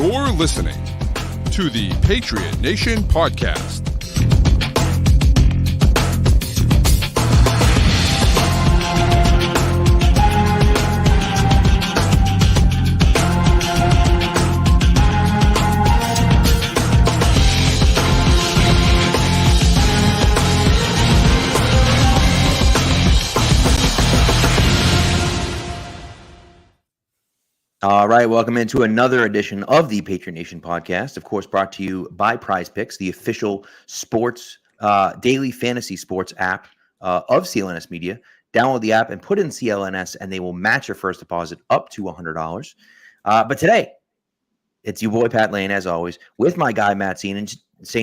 You're listening to the Patriot Nation podcast. All right, welcome into another edition of the Patriot Nation podcast, of course, brought to you by Prize Picks, the official sports, daily fantasy sports app of CLNS Media. Download the app and put in CLNS, and they will match your first deposit up to $100. But today, it's your boy Pat Lane, as always, with my guy Matt St.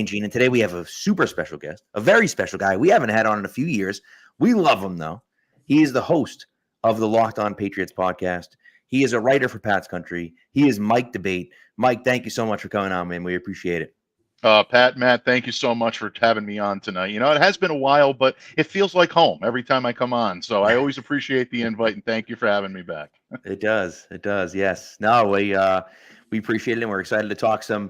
Jean. And today we have a super special guest, a very special guy we haven't had on in a few years. We love him, though. He is the host of the Locked On Patriots podcast. He is a writer for Pat's Country. He is Mike Debate. Mike, thank you so much for coming on, man. We appreciate it. Pat, Matt, thank you so much for having me on tonight. You know, it has been a while, but it feels like home every time I come on. So I always appreciate the invite, and thank you for having me back. It does. Yes. No, we appreciate it, and we're excited to talk some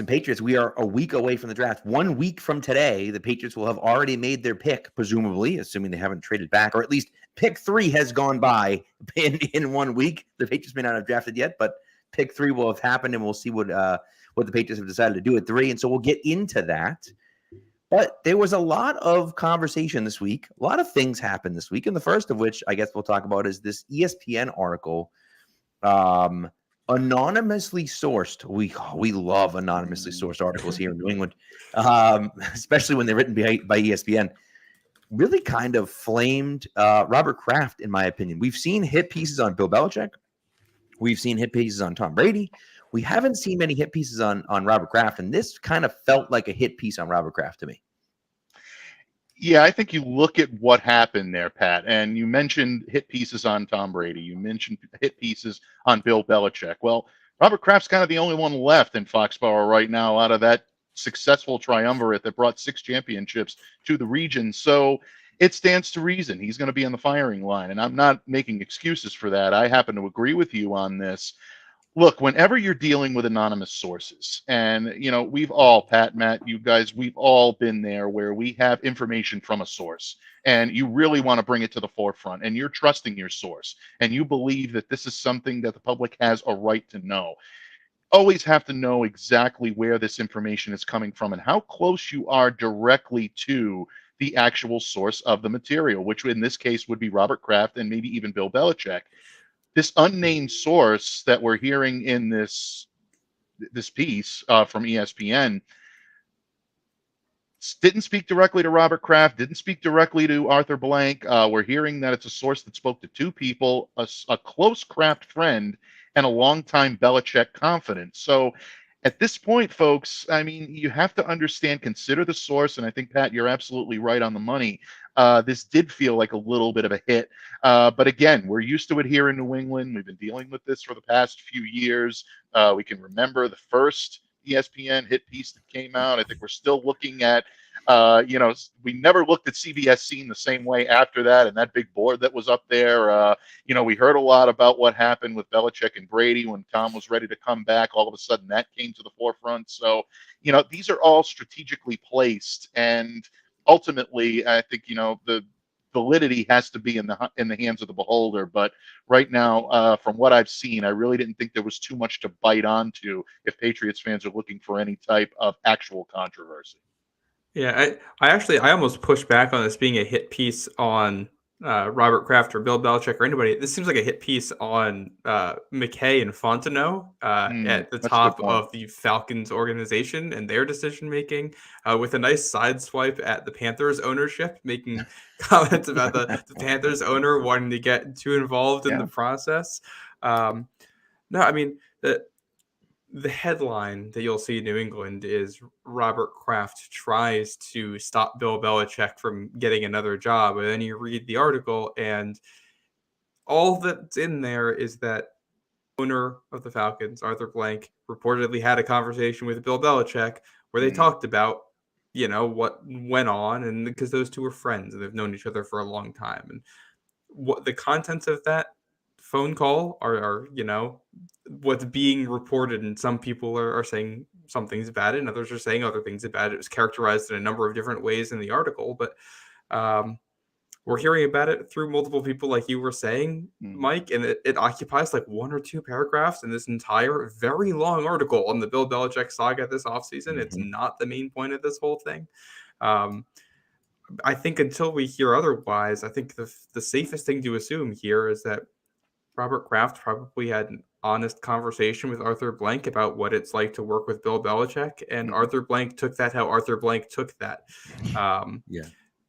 Patriots. We are a week away from the draft. 1 week from today, the Patriots will have already made their pick, presumably, assuming they haven't traded back, or at least pick 3 has gone by in 1 week. The Patriots may not have drafted yet, but pick 3 will have happened, and we'll see what the Patriots have decided to do at 3. And so we'll get into that. But there was a lot of conversation this week. A lot of things happened this week. And the first of which I guess we'll talk about is this ESPN article, anonymously sourced. We love anonymously sourced articles here in New England, especially when they're written by ESPN. Really kind of flamed Robert Kraft, in my opinion. We've seen hit pieces on Bill Belichick. We've seen hit pieces on Tom Brady. We haven't seen many hit pieces on Robert Kraft, and this kind of felt like a hit piece on Robert Kraft to me. Yeah, I think you look at what happened there, Pat, and you mentioned hit pieces on Tom Brady. You mentioned hit pieces on Bill Belichick. Well, Robert Kraft's kind of the only one left in Foxborough right now out of that successful triumvirate that brought 6 championships to the region. So it stands to reason he's going to be on the firing line, and I'm not making excuses for that. I happen to agree with you on this. Look, whenever you're dealing with anonymous sources, and, you know, we've all, Pat, Matt, you guys, we've all been there where we have information from a source and you really want to bring it to the forefront and you're trusting your source and you believe that this is something that the public has a right to know. Always have to know exactly where this information is coming from and how close you are directly to the actual source of the material, which in this case would be Robert Kraft and maybe even Bill Belichick. This unnamed source that we're hearing in this piece from ESPN didn't speak directly to Robert Kraft, didn't speak directly to Arthur Blank. We're hearing that it's a source that spoke to 2 people, a close Kraft friend and a longtime Belichick confidant. So at this point, folks, I mean, you have to understand, consider the source, and I think, Pat, you're absolutely right on the money. This did feel like a little bit of a hit. But again, we're used to it here in New England. We've been dealing with this for the past few years. We can remember the first ESPN hit piece that came out. I think we're still looking at, we never looked at CBS Scene the same way after that, and that big board that was up there. We heard a lot about what happened with Belichick and Brady when Tom was ready to come back. All of a sudden, that came to the forefront. So, these are all strategically placed, and ultimately, I think, the validity has to be in the hands of the beholder. But right now, from what I've seen, I really didn't think there was too much to bite onto if Patriots fans are looking for any type of actual controversy. Yeah, I almost pushed back on this being a hit piece on Robert Kraft or Bill Belichick or anybody. This seems like a hit piece on McKay and Fontenot at the top of the Falcons organization and their decision making, with a nice side swipe at the Panthers ownership, making comments about the Panthers owner wanting to get too involved in the process. No, I mean, the headline that you'll see in New England is Robert Kraft tries to stop Bill Belichick from getting another job. And then you read the article and all that's in there is that owner of the Falcons, Arthur Blank, reportedly had a conversation with Bill Belichick where they talked about, what went on, and because those two are friends and they've known each other for a long time. And what the contents of that phone call are what's being reported, and some people are saying something's about it, and others are saying other things about it. It was characterized in a number of different ways in the article, but we're hearing about it through multiple people, like you were saying, Mike, and it occupies like 1 or 2 paragraphs in this entire very long article on the Bill Belichick saga this offseason. It's not the main point of this whole thing. I think until we hear otherwise, I think the safest thing to assume here is that Robert Kraft probably had an honest conversation with Arthur Blank about what it's like to work with Bill Belichick, and Arthur Blank took that how Arthur Blank took that.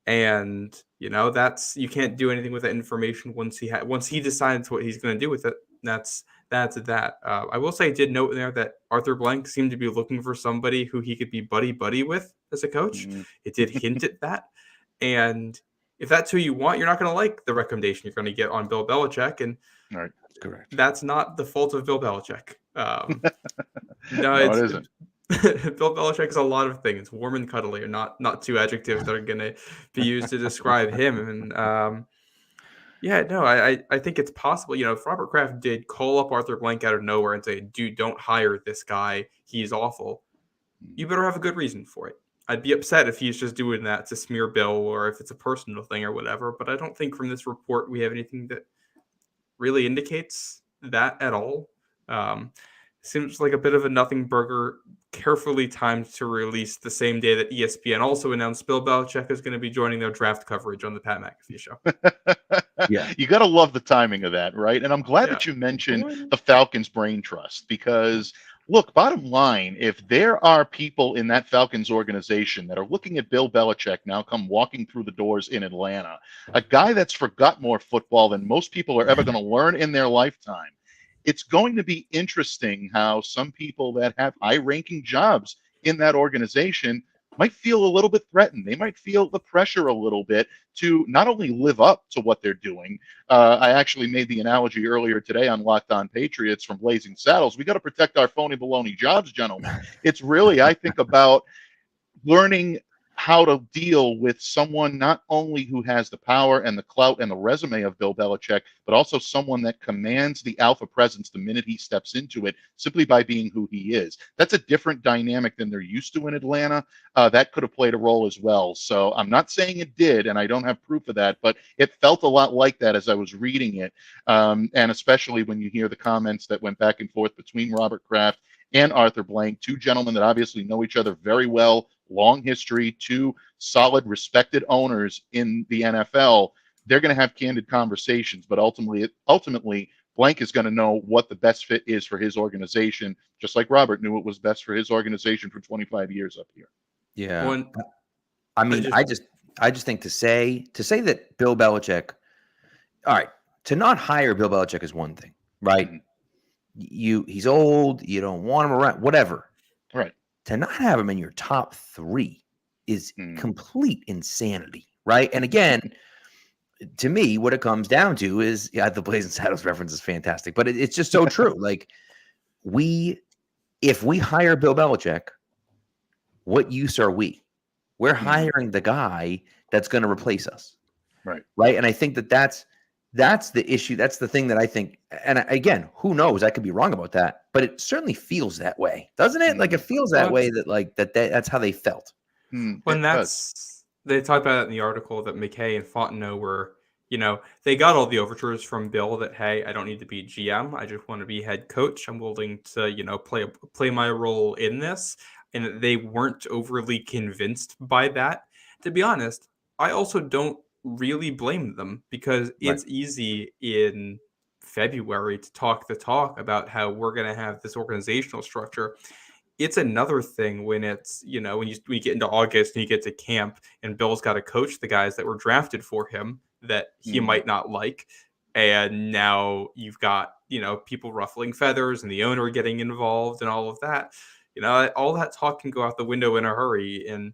And that's, you can't do anything with that information once he decides what he's going to do with it. That's that. I will say I did note in there that Arthur Blank seemed to be looking for somebody who he could be buddy with as a coach. It did hint at that. And if that's who you want, you're not going to like the recommendation you're going to get on Bill Belichick. And right, correct. That's not the fault of Bill Belichick. No, it isn't. Bill Belichick is a lot of things. Warm and cuddly are not two adjectives that are going to be used to describe him. And I think it's possible. If Robert Kraft did call up Arthur Blank out of nowhere and say, "Dude, don't hire this guy. He's awful," you better have a good reason for it. I'd be upset if he's just doing that to smear Bill, or if it's a personal thing or whatever. But I don't think from this report we have anything that really indicates that at all. Seems like a bit of a nothing burger, carefully timed to release the same day that ESPN also announced Bill Belichick is going to be joining their draft coverage on the Pat McAfee show. Yeah, you got to love the timing of that, right? And I'm glad that you mentioned the Falcons Brain Trust, because look, bottom line, if there are people in that Falcons organization that are looking at Bill Belichick now come walking through the doors in Atlanta, a guy that's forgot more football than most people are ever going to learn in their lifetime, it's going to be interesting how some people that have high-ranking jobs in that organization might feel a little bit threatened. They might feel the pressure a little bit to not only live up to what they're doing. I actually made the analogy earlier today on Locked On Patriots from Blazing Saddles. We got to protect our phony baloney jobs, gentlemen. It's really, I think, about learning how to deal with someone not only who has the power and the clout and the resume of Bill Belichick, but also someone that commands the alpha presence the minute he steps into it, simply by being who he is. That's a different dynamic than they're used to in Atlanta. That could have played a role as well. So I'm not saying it did, and I don't have proof of that, but it felt a lot like that as I was reading it. And especially when you hear the comments that went back and forth between Robert Kraft and Arthur Blank, two gentlemen that obviously know each other very well, long history, two solid, respected owners in the NFL. They're going to have candid conversations, but ultimately, Blank is going to know what the best fit is for his organization, just like Robert knew what was best for his organization for 25 years up here. Yeah. I just think to say that Bill Belichick, all right, to not hire Bill Belichick is one thing, right? He's old, you don't want him around, whatever. Right. To not have him in your top 3 is complete insanity, right? And again, to me, what it comes down to is, the Blazing Saddles reference is fantastic, but it's just so true. Like, if we hire Bill Belichick, what use are we? We're hiring the guy that's going to replace us, right? And I think that's the issue. That's the thing that I think. And again, who knows? I could be wrong about that, but it certainly feels that way, doesn't it? Like, it feels that way, that that's how they felt. When they talked about it in the article that McKay and Fontenot were, they got all the overtures from Bill that, hey, I don't need to be GM. I just want to be head coach. I'm willing to, play my role in this. And they weren't overly convinced by that. To be honest, I also don't really blame them, because it's easy in February to talk the talk about how we're going to have this organizational structure. It's another thing when it's, when you get into August and you get to camp and Bill's got to coach the guys that were drafted for him that he might not like. And now you've got, people ruffling feathers and the owner getting involved and all of that. All that talk can go out the window in a hurry. And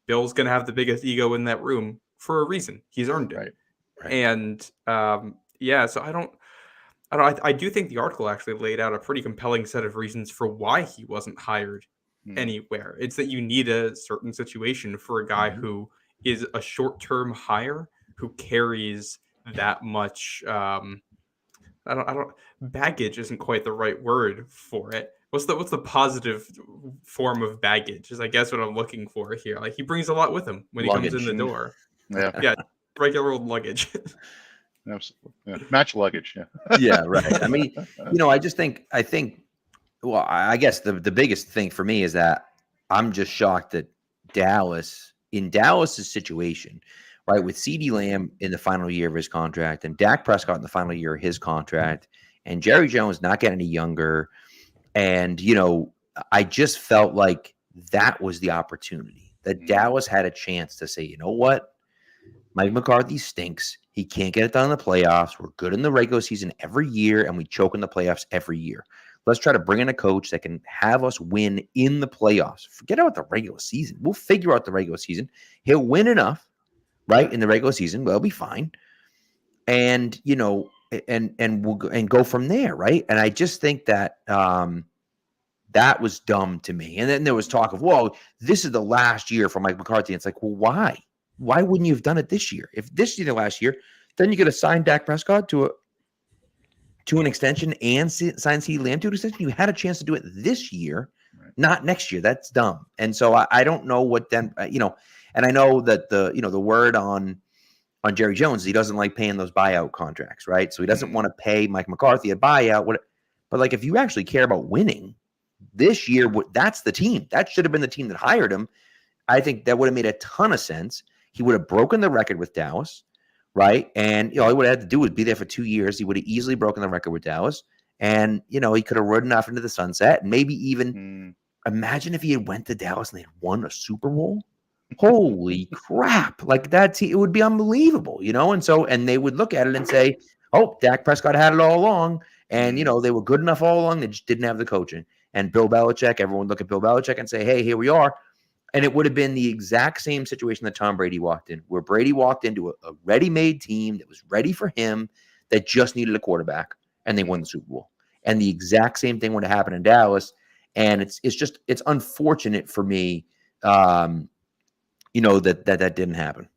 Bill's going to have the biggest ego in that room for a reason. He's earned it. Right. And so I do think the article actually laid out a pretty compelling set of reasons for why he wasn't hired anywhere. It's that you need a certain situation for a guy who is a short-term hire, who carries that much I don't baggage isn't quite the right word for it. What's the positive form of baggage is I guess what I'm looking for here. Like he brings a lot with him when he comes in Luggage. the door. Yeah, Yeah, regular old luggage. absolutely. Yeah. Match luggage. Yeah. Yeah, right. I mean, I think, well, I guess the biggest thing for me is that I'm just shocked that in Dallas's situation, right, with CeeDee Lamb in the final year of his contract and Dak Prescott in the final year of his contract and Jerry Jones not getting any younger. And, I just felt like that was the opportunity that Dallas had a chance to say, you know what? Mike McCarthy stinks. He can't get it done in the playoffs. We're good in the regular season every year, and we choke in the playoffs every year. Let's try to bring in a coach that can have us win in the playoffs. Forget about the regular season. We'll figure out the regular season. He'll win enough, right, in the regular season. We'll be fine. And, and we'll go from there, right? And I just think that that was dumb to me. And then there was talk of, well, this is the last year for Mike McCarthy. It's like, well, why? Why wouldn't you have done it this year? If this is the last year, then you could have signed Dak Prescott to an extension and signed CeeDee Lamb to an extension. You had a chance to do it this year, not next year. That's dumb. And so I don't know what then, and I know that the word on Jerry Jones, he doesn't like paying those buyout contracts, right? So he doesn't want to pay Mike McCarthy a buyout. But like, if you actually care about winning this year, that's the team. That should have been the team that hired him. I think that would have made a ton of sense. He would have broken the record with Dallas, right? And all he would have had to do was be there for 2 years. He would have easily broken the record with Dallas. And, he could have ridden off into the sunset. And maybe even imagine if he had went to Dallas and they had won a Super Bowl. Holy crap. Like it would be unbelievable, and they would look at it and say, oh, Dak Prescott had it all along. And, they were good enough all along. They just didn't have the coaching. And Bill Belichick, everyone would look at Bill Belichick and say, hey, here we are. And it would have been the exact same situation that Tom Brady walked in, where Brady walked into a ready-made team that was ready for him, that just needed a quarterback, and they won the Super Bowl. And the exact same thing would have happened in Dallas. And it's unfortunate for me, that didn't happen.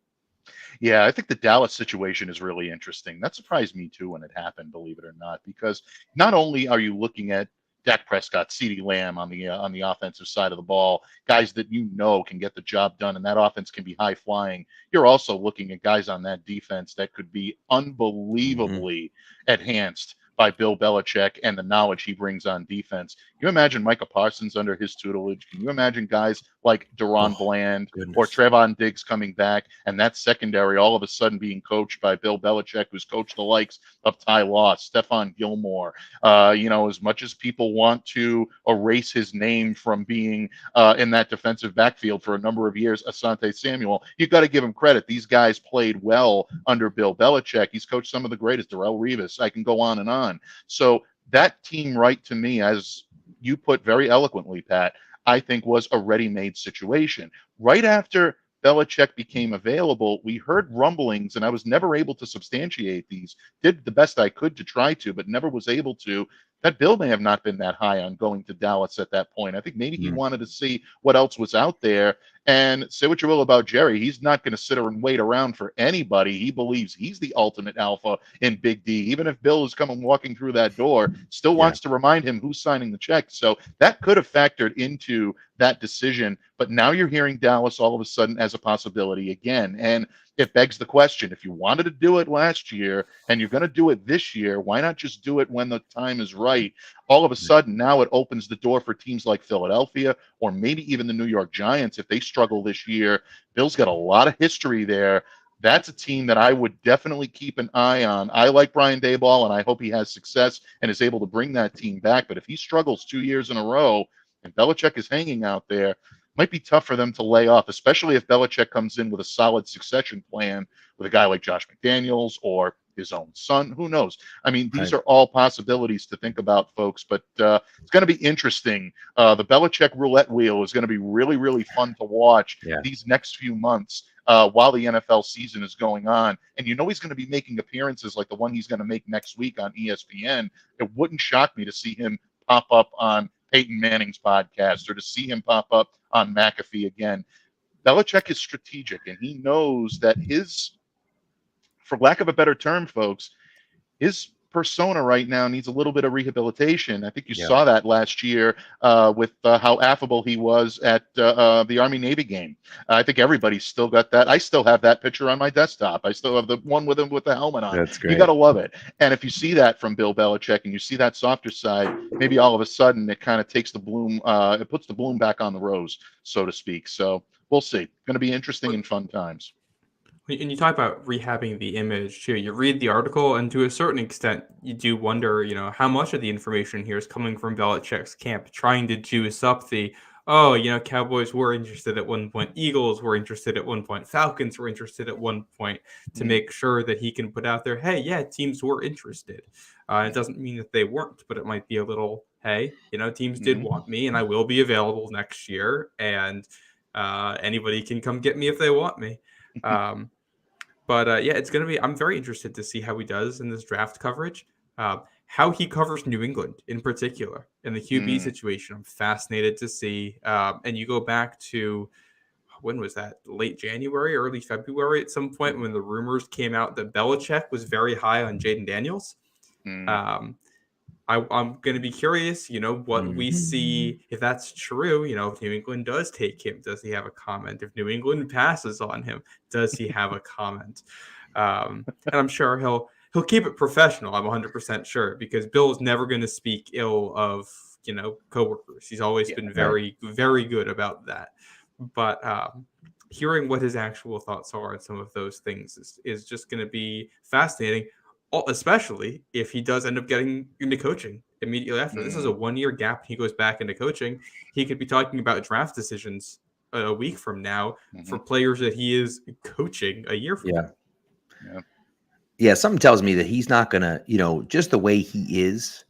Yeah, I think the Dallas situation is really interesting. That surprised me too when it happened, believe it or not, because not only are you looking at Dak Prescott, CeeDee Lamb on the offensive side of the ball, guys that can get the job done, and that offense can be high flying. You're also looking at guys on that defense that could be unbelievably enhanced by Bill Belichick and the knowledge he brings on defense. Can you imagine Micah Parsons under his tutelage? Can you imagine guys like Deron Bland or Trevon Diggs coming back, and that secondary all of a sudden being coached by Bill Belichick, who's coached the likes of Ty Law, Stephon Gilmore? As much as people want to erase his name from being in that defensive backfield for a number of years, Asante Samuel, you've got to give him credit. These guys played well under Bill Belichick. He's coached some of the greatest, Darrelle Revis. I can go on and on. So that team, right, to me, as you put very eloquently, Pat, I think was a ready-made situation. Right after Belichick became available, we heard rumblings, and I was never able to substantiate these. Did the best I could to try to, but never was able to. That Bill may have not been that high on going to Dallas at that point. I think maybe he wanted to see what else was out there. And say what you will about Jerry, he's not going to sit and wait around for anybody. He believes he's the ultimate alpha in Big D. Even if Bill is coming walking through that door, still wants to remind him who's signing the check. So that could have factored into that decision. But now you're hearing Dallas all of a sudden as a possibility again. And it begs the question, if you wanted to do it last year and you're going to do it this year, why not just do it when the time is right? All of a sudden, now it opens the door for teams like Philadelphia or maybe even the New York Giants. If they struggle this year, Bill's got a lot of history there. That's a team that I would definitely keep an eye on. I like Brian Daboll, and I hope he has success and is able to bring that team back. But if he struggles 2 years in a row and Belichick is hanging out there, might be tough for them to lay off, especially if Belichick comes in with a solid succession plan with a guy like Josh McDaniels or his own son. Who knows? I mean, these are all possibilities to think about, folks, but it's going to be interesting. The Belichick roulette wheel is going to be really, really fun to watch these next few months while the NFL season is going on. And he's going to be making appearances like the one he's going to make next week on ESPN. It wouldn't shock me to see him pop up on Peyton Manning's podcast or to see him pop up on McAfee again. Belichick is strategic, and he knows that for lack of a better term, folks, his persona right now needs a little bit of rehabilitation. I think you Yeah. saw that last year with how affable he was at the Army-Navy game. I think everybody's still got that. I still have that picture on my desktop. I still have the one with him with the helmet on. That's You great. got to love it. And if you see that from Bill Belichick and you see that softer side, maybe all of a sudden it kind of takes the bloom, it puts the bloom back on the rose, so to speak. So we'll see. Going to be interesting and fun times. And you talk about rehabbing the image too. You read the article, and to a certain extent, you do wonder, how much of the information here is coming from Belichick's camp, trying to juice up the, Cowboys were interested at one point, Eagles were interested at one point, Falcons were interested at one point, to make sure that he can put out there, hey, yeah, teams were interested. It doesn't mean that they weren't, but it might be a little, hey, teams did want me, and I will be available next year, and anybody can come get me if they want me. But it's going to be, I'm very interested to see how he does in this draft coverage, how he covers New England in particular in the QB situation. I'm fascinated to see. And you go back to, when was that? Late January, early February at some point when the rumors came out that Belichick was very high on Jaden Daniels. I'm going to be curious, what we see, if that's true, if New England does take him, does he have a comment? If New England passes on him, does he have a comment? And I'm sure he'll keep it professional. I'm 100% sure, because Bill is never going to speak ill of, coworkers. He's always been very, very good about that. But hearing what his actual thoughts are on some of those things is just going to be fascinating. Especially if he does end up getting into coaching immediately after. This is a 1-year gap. He goes back into coaching. He could be talking about draft decisions a week from now for players that he is coaching a year from now. Yeah, something tells me that he's not going to, just the way he is,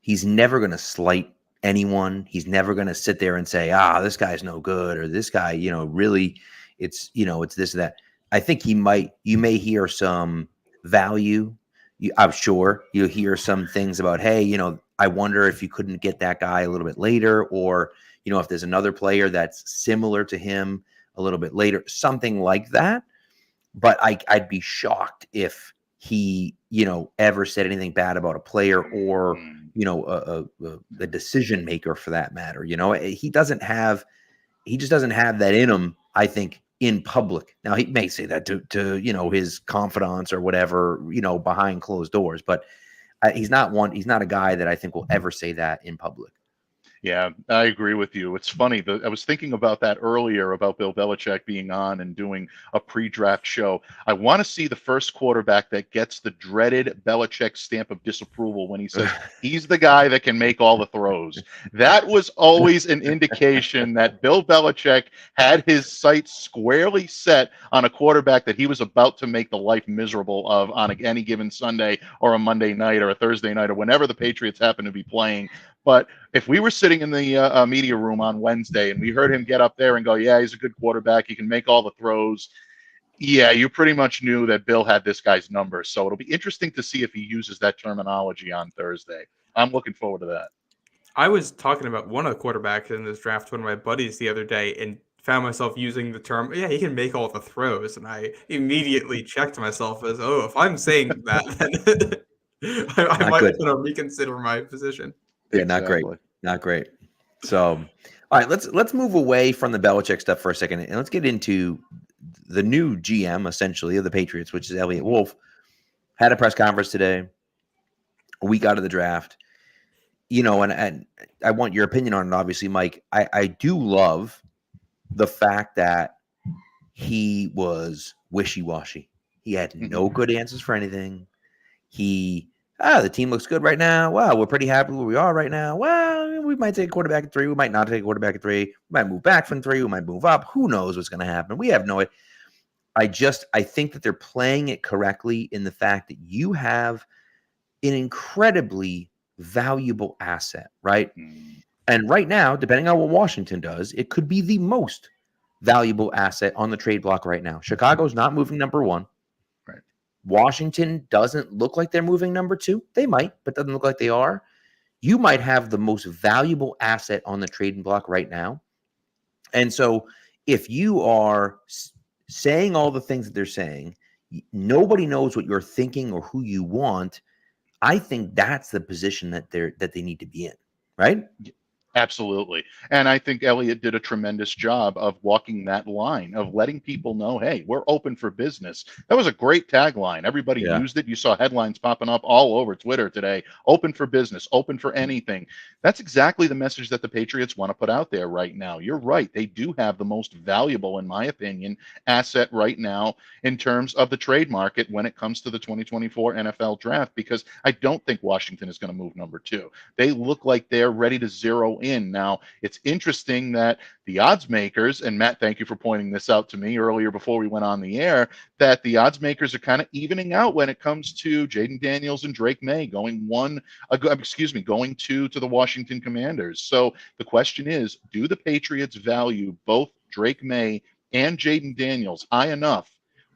he's never going to slight anyone. He's never going to sit there and say, this guy's no good, or this guy, really, it's this or that. I think you may hear some value. I'm sure you'll hear some things about, hey, I wonder if you couldn't get that guy a little bit later, or, if there's another player that's similar to him a little bit later, something like that. But I'd be shocked if he, ever said anything bad about a player or, the decision maker for that matter. He just doesn't have that in him, I think, in public. Now, he may say that to his confidants or whatever, behind closed doors, but he's not a guy that I think will ever say that in public. Yeah, I agree with you. It's funny. I was thinking about that earlier about Bill Belichick being on and doing a pre-draft show. I want to see the first quarterback that gets the dreaded Belichick stamp of disapproval when he says he's the guy that can make all the throws. That was always an indication that Bill Belichick had his sights squarely set on a quarterback that he was about to make the life miserable of on any given Sunday or a Monday night or a Thursday night or whenever the Patriots happen to be playing. But if we were sitting in the media room on Wednesday and we heard him get up there and go, yeah, he's a good quarterback, he can make all the throws, yeah, you pretty much knew that Bill had this guy's number. So it'll be interesting to see if he uses that terminology on Thursday. I'm looking forward to that. I was talking about one of the quarterbacks in this draft to one of my buddies the other day and found myself using the term, yeah, he can make all the throws. And I immediately checked myself as, if I'm saying that, then I might want to reconsider my position. Yeah, not great. So, all right, let's move away from the Belichick stuff for a second, and let's get into the new GM, essentially, of the Patriots, which is Elliot Wolf. Had a press conference today, a week out of the draft. And I want your opinion on it, obviously, Mike. I do love the fact that he was wishy-washy. He had no good answers for anything. The team looks good right now. Wow, we're pretty happy where we are right now. Well, we might take a quarterback at 3. We might not take a quarterback at 3. We might move back from 3. We might move up. Who knows what's going to happen? We have no idea. I think that they're playing it correctly in the fact that you have an incredibly valuable asset, right? And right now, depending on what Washington does, it could be the most valuable asset on the trade block right now. Chicago's not moving number 1. Washington doesn't look like they're moving number 2. They might, but doesn't look like they are. You might have the most valuable asset on the trading block right now. And so if you are saying all the things that they're saying, nobody knows what you're thinking or who you want. I think that's the position that they need to be in, right? Absolutely. And I think Elliot did a tremendous job of walking that line, of letting people know, hey, we're open for business. That was a great tagline. Everybody Yeah. used it. You saw headlines popping up all over Twitter today. Open for business, open for anything. That's exactly the message that the Patriots want to put out there right now. You're right. They do have the most valuable, in my opinion, asset right now in terms of the trade market when it comes to the 2024 NFL draft, because I don't think Washington is going to move number 2. They look like they're ready to zero in. Now, it's interesting that the odds makers, and Matt, thank you for pointing this out to me earlier before we went on the air, that the odds makers are kind of evening out when it comes to Jaden Daniels and Drake May going to the Washington Commanders. So the question is, do the Patriots value both Drake May and Jaden Daniels high enough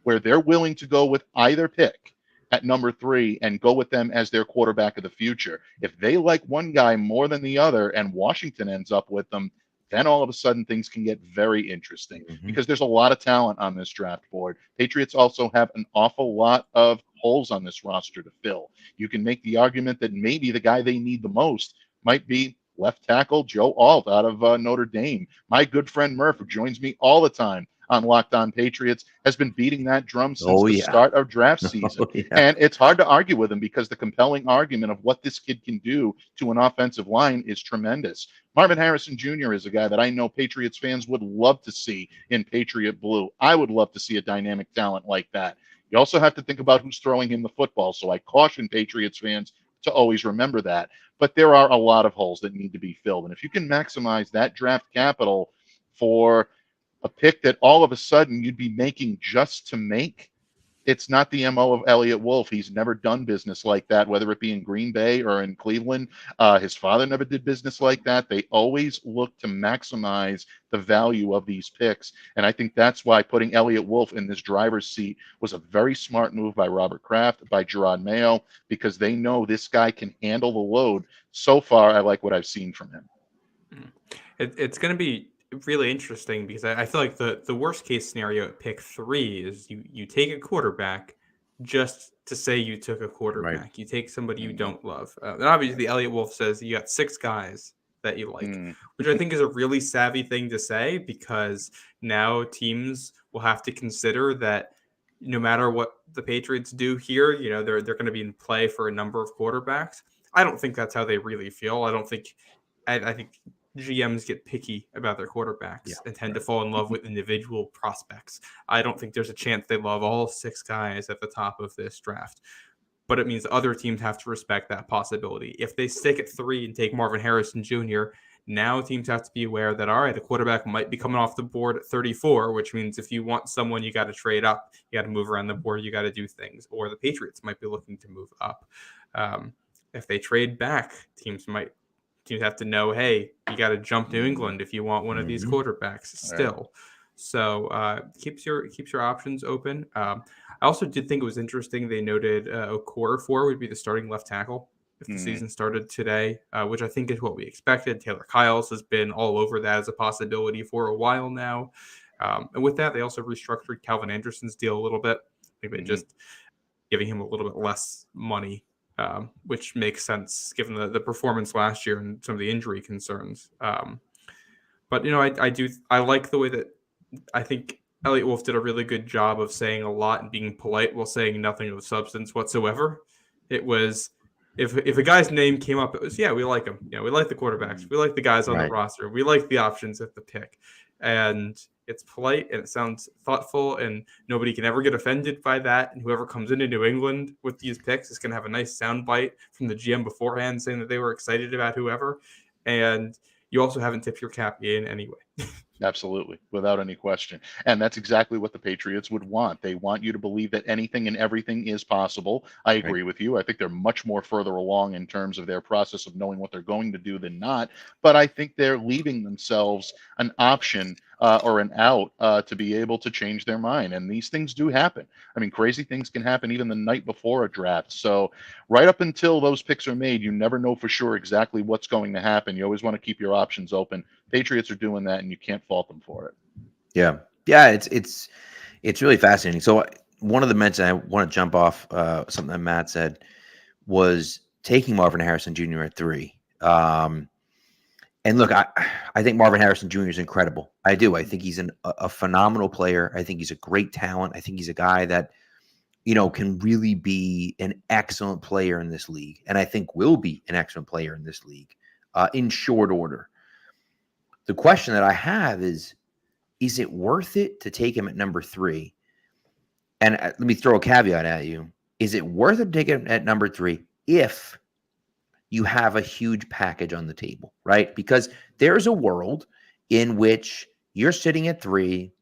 where they're willing to go with either pick at number 3 and go with them as their quarterback of the future? If they like one guy more than the other and Washington ends up with them, then all of a sudden things can get very interesting because there's a lot of talent on this draft board. Patriots also have an awful lot of holes on this roster to fill. You can make the argument that maybe the guy they need the most might be left tackle Joe Alt out of Notre Dame. My good friend Murph, who joins me all the time on Locked On Patriots, has been beating that drum since the start of draft season. And it's hard to argue with him because the compelling argument of what this kid can do to an offensive line is tremendous. Marvin Harrison Jr. is a guy that I know Patriots fans would love to see in Patriot blue. I would love to see a dynamic talent like that. You also have to think about who's throwing him the football. So I caution Patriots fans to always remember that. But there are a lot of holes that need to be filled. And if you can maximize that draft capital for a pick that all of a sudden you'd be making just to make, it's not the MO of Elliot Wolf. He's never done business like that, whether it be in Green Bay or in Cleveland. His father never did business like that. They always look to maximize the value of these picks. And I think that's why putting Elliot Wolf in this driver's seat was a very smart move by Robert Kraft, by Gerard Mayo, because they know this guy can handle the load. So far, I like what I've seen from him. It's going to be really interesting because I feel like the worst case scenario at pick 3 is you take a quarterback just to say you took a quarterback. Right. You take somebody you don't love. And obviously, Elliot Wolf says you got 6 guys that you like, which I think is a really savvy thing to say because now teams will have to consider that no matter what the Patriots do here, they're going to be in play for a number of quarterbacks. I don't think that's how they really feel. I think GMs get picky about their quarterbacks and tend to fall in love with individual prospects. I don't think there's a chance they love all 6 guys at the top of this draft, but it means other teams have to respect that possibility. If they stick at 3 and take Marvin Harrison Jr., now teams have to be aware that, all right, a quarterback might be coming off the board at 34, which means if you want someone, you got to trade up, you got to move around the board, you got to do things, or the Patriots might be looking to move up. If they trade back, teams have to know, hey, you got to jump New England if you want one of these quarterbacks still. So keeps your options open. I also did think it was interesting. They noted Okorafor would be the starting left tackle if the season started today, which I think is what we expected. Taylor Kyles has been all over that as a possibility for a while now. And with that, they also restructured Calvin Anderson's deal a little bit. I think they just giving him a little bit less money. Which makes sense given the performance last year and some of the injury concerns. But I like the way that I think Elliot Wolf did a really good job of saying a lot and being polite while saying nothing of substance whatsoever. It was if a guy's name came up, it was, we like him. We like the quarterbacks. We like the guys on the roster. We like the options at the pick. And it's polite and it sounds thoughtful and nobody can ever get offended by that. And whoever comes into New England with these picks is going to have a nice soundbite from the GM beforehand saying that they were excited about whoever. And you also haven't tipped your cap in anyway. Absolutely, without any question. And that's exactly what the Patriots would want. They want you to believe that anything and everything is possible. I agree with you. I think they're much more further along in terms of their process of knowing what they're going to do than not. But I think they're leaving themselves an option or an out to be able to change their mind. And these things do happen. I mean, crazy things can happen even the night before a draft. So right up until those picks are made, you never know for sure exactly what's going to happen. You always want to keep your options open. Patriots are doing that, and you can't fault them for it. Yeah, it's really fascinating. So one of the mentions I want to jump off something that Matt said. was taking Marvin Harrison Jr. at 3. And look, I think Marvin Harrison Jr. is incredible. I do. I think he's a phenomenal player. I think he's a great talent. I think he's a guy that, can really be an excellent player in this league. And I think will be an excellent player in this league in short order. The question that I have is it worth it to take him at number 3? And let me throw a caveat at you. Is it worth it to take him at number 3 if you have a huge package on the table, right? Because there's a world in which you're sitting at 3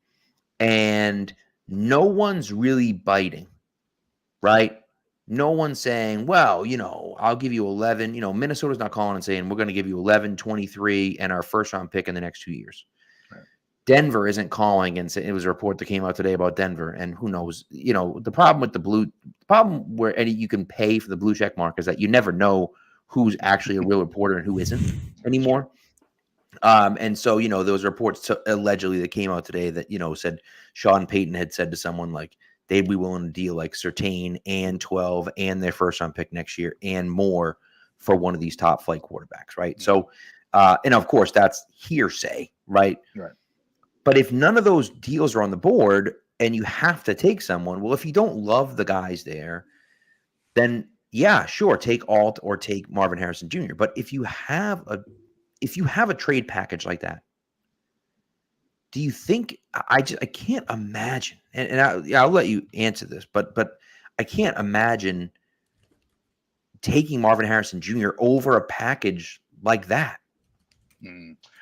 and no one's really biting, right? No one's saying, well, I'll give you 11. Minnesota's not calling and saying, we're going to give you 11, 23, and our first round pick in the next 2 years. Right. Denver isn't calling and saying, it was a report that came out today about Denver, and who knows, the problem with the problem where you can pay for the blue check mark is that you never know who's actually a real reporter and who isn't anymore. And so, those reports allegedly that came out today that, said Sean Payton had said to someone like they'd be willing to deal like Surtain and 12 and their first round pick next year and more for one of these top flight quarterbacks. Right. So, and of course that's hearsay, right? Right. But if none of those deals are on the board and you have to take someone, well, if you don't love the guys there, then yeah, sure, take Alt or take Marvin Harrison Jr. But if you have a trade package like that, do you think I can't imagine, and I'll let you answer this, but I can't imagine taking Marvin Harrison Jr. over a package like that.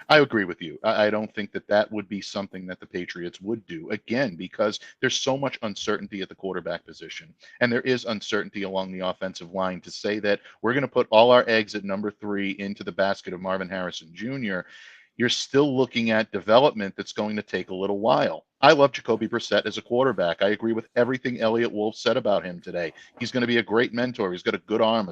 I agree with you. I don't think that would be something that the Patriots would do, again, because there's so much uncertainty at the quarterback position. And there is uncertainty along the offensive line. To say that we're going to put all our eggs at number 3 into the basket of Marvin Harrison Jr., you're still looking at development that's going to take a little while. I love Jacoby Brissett as a quarterback. I agree with everything Elliot Wolf said about him today. He's going to be a great mentor. He's got a good arm,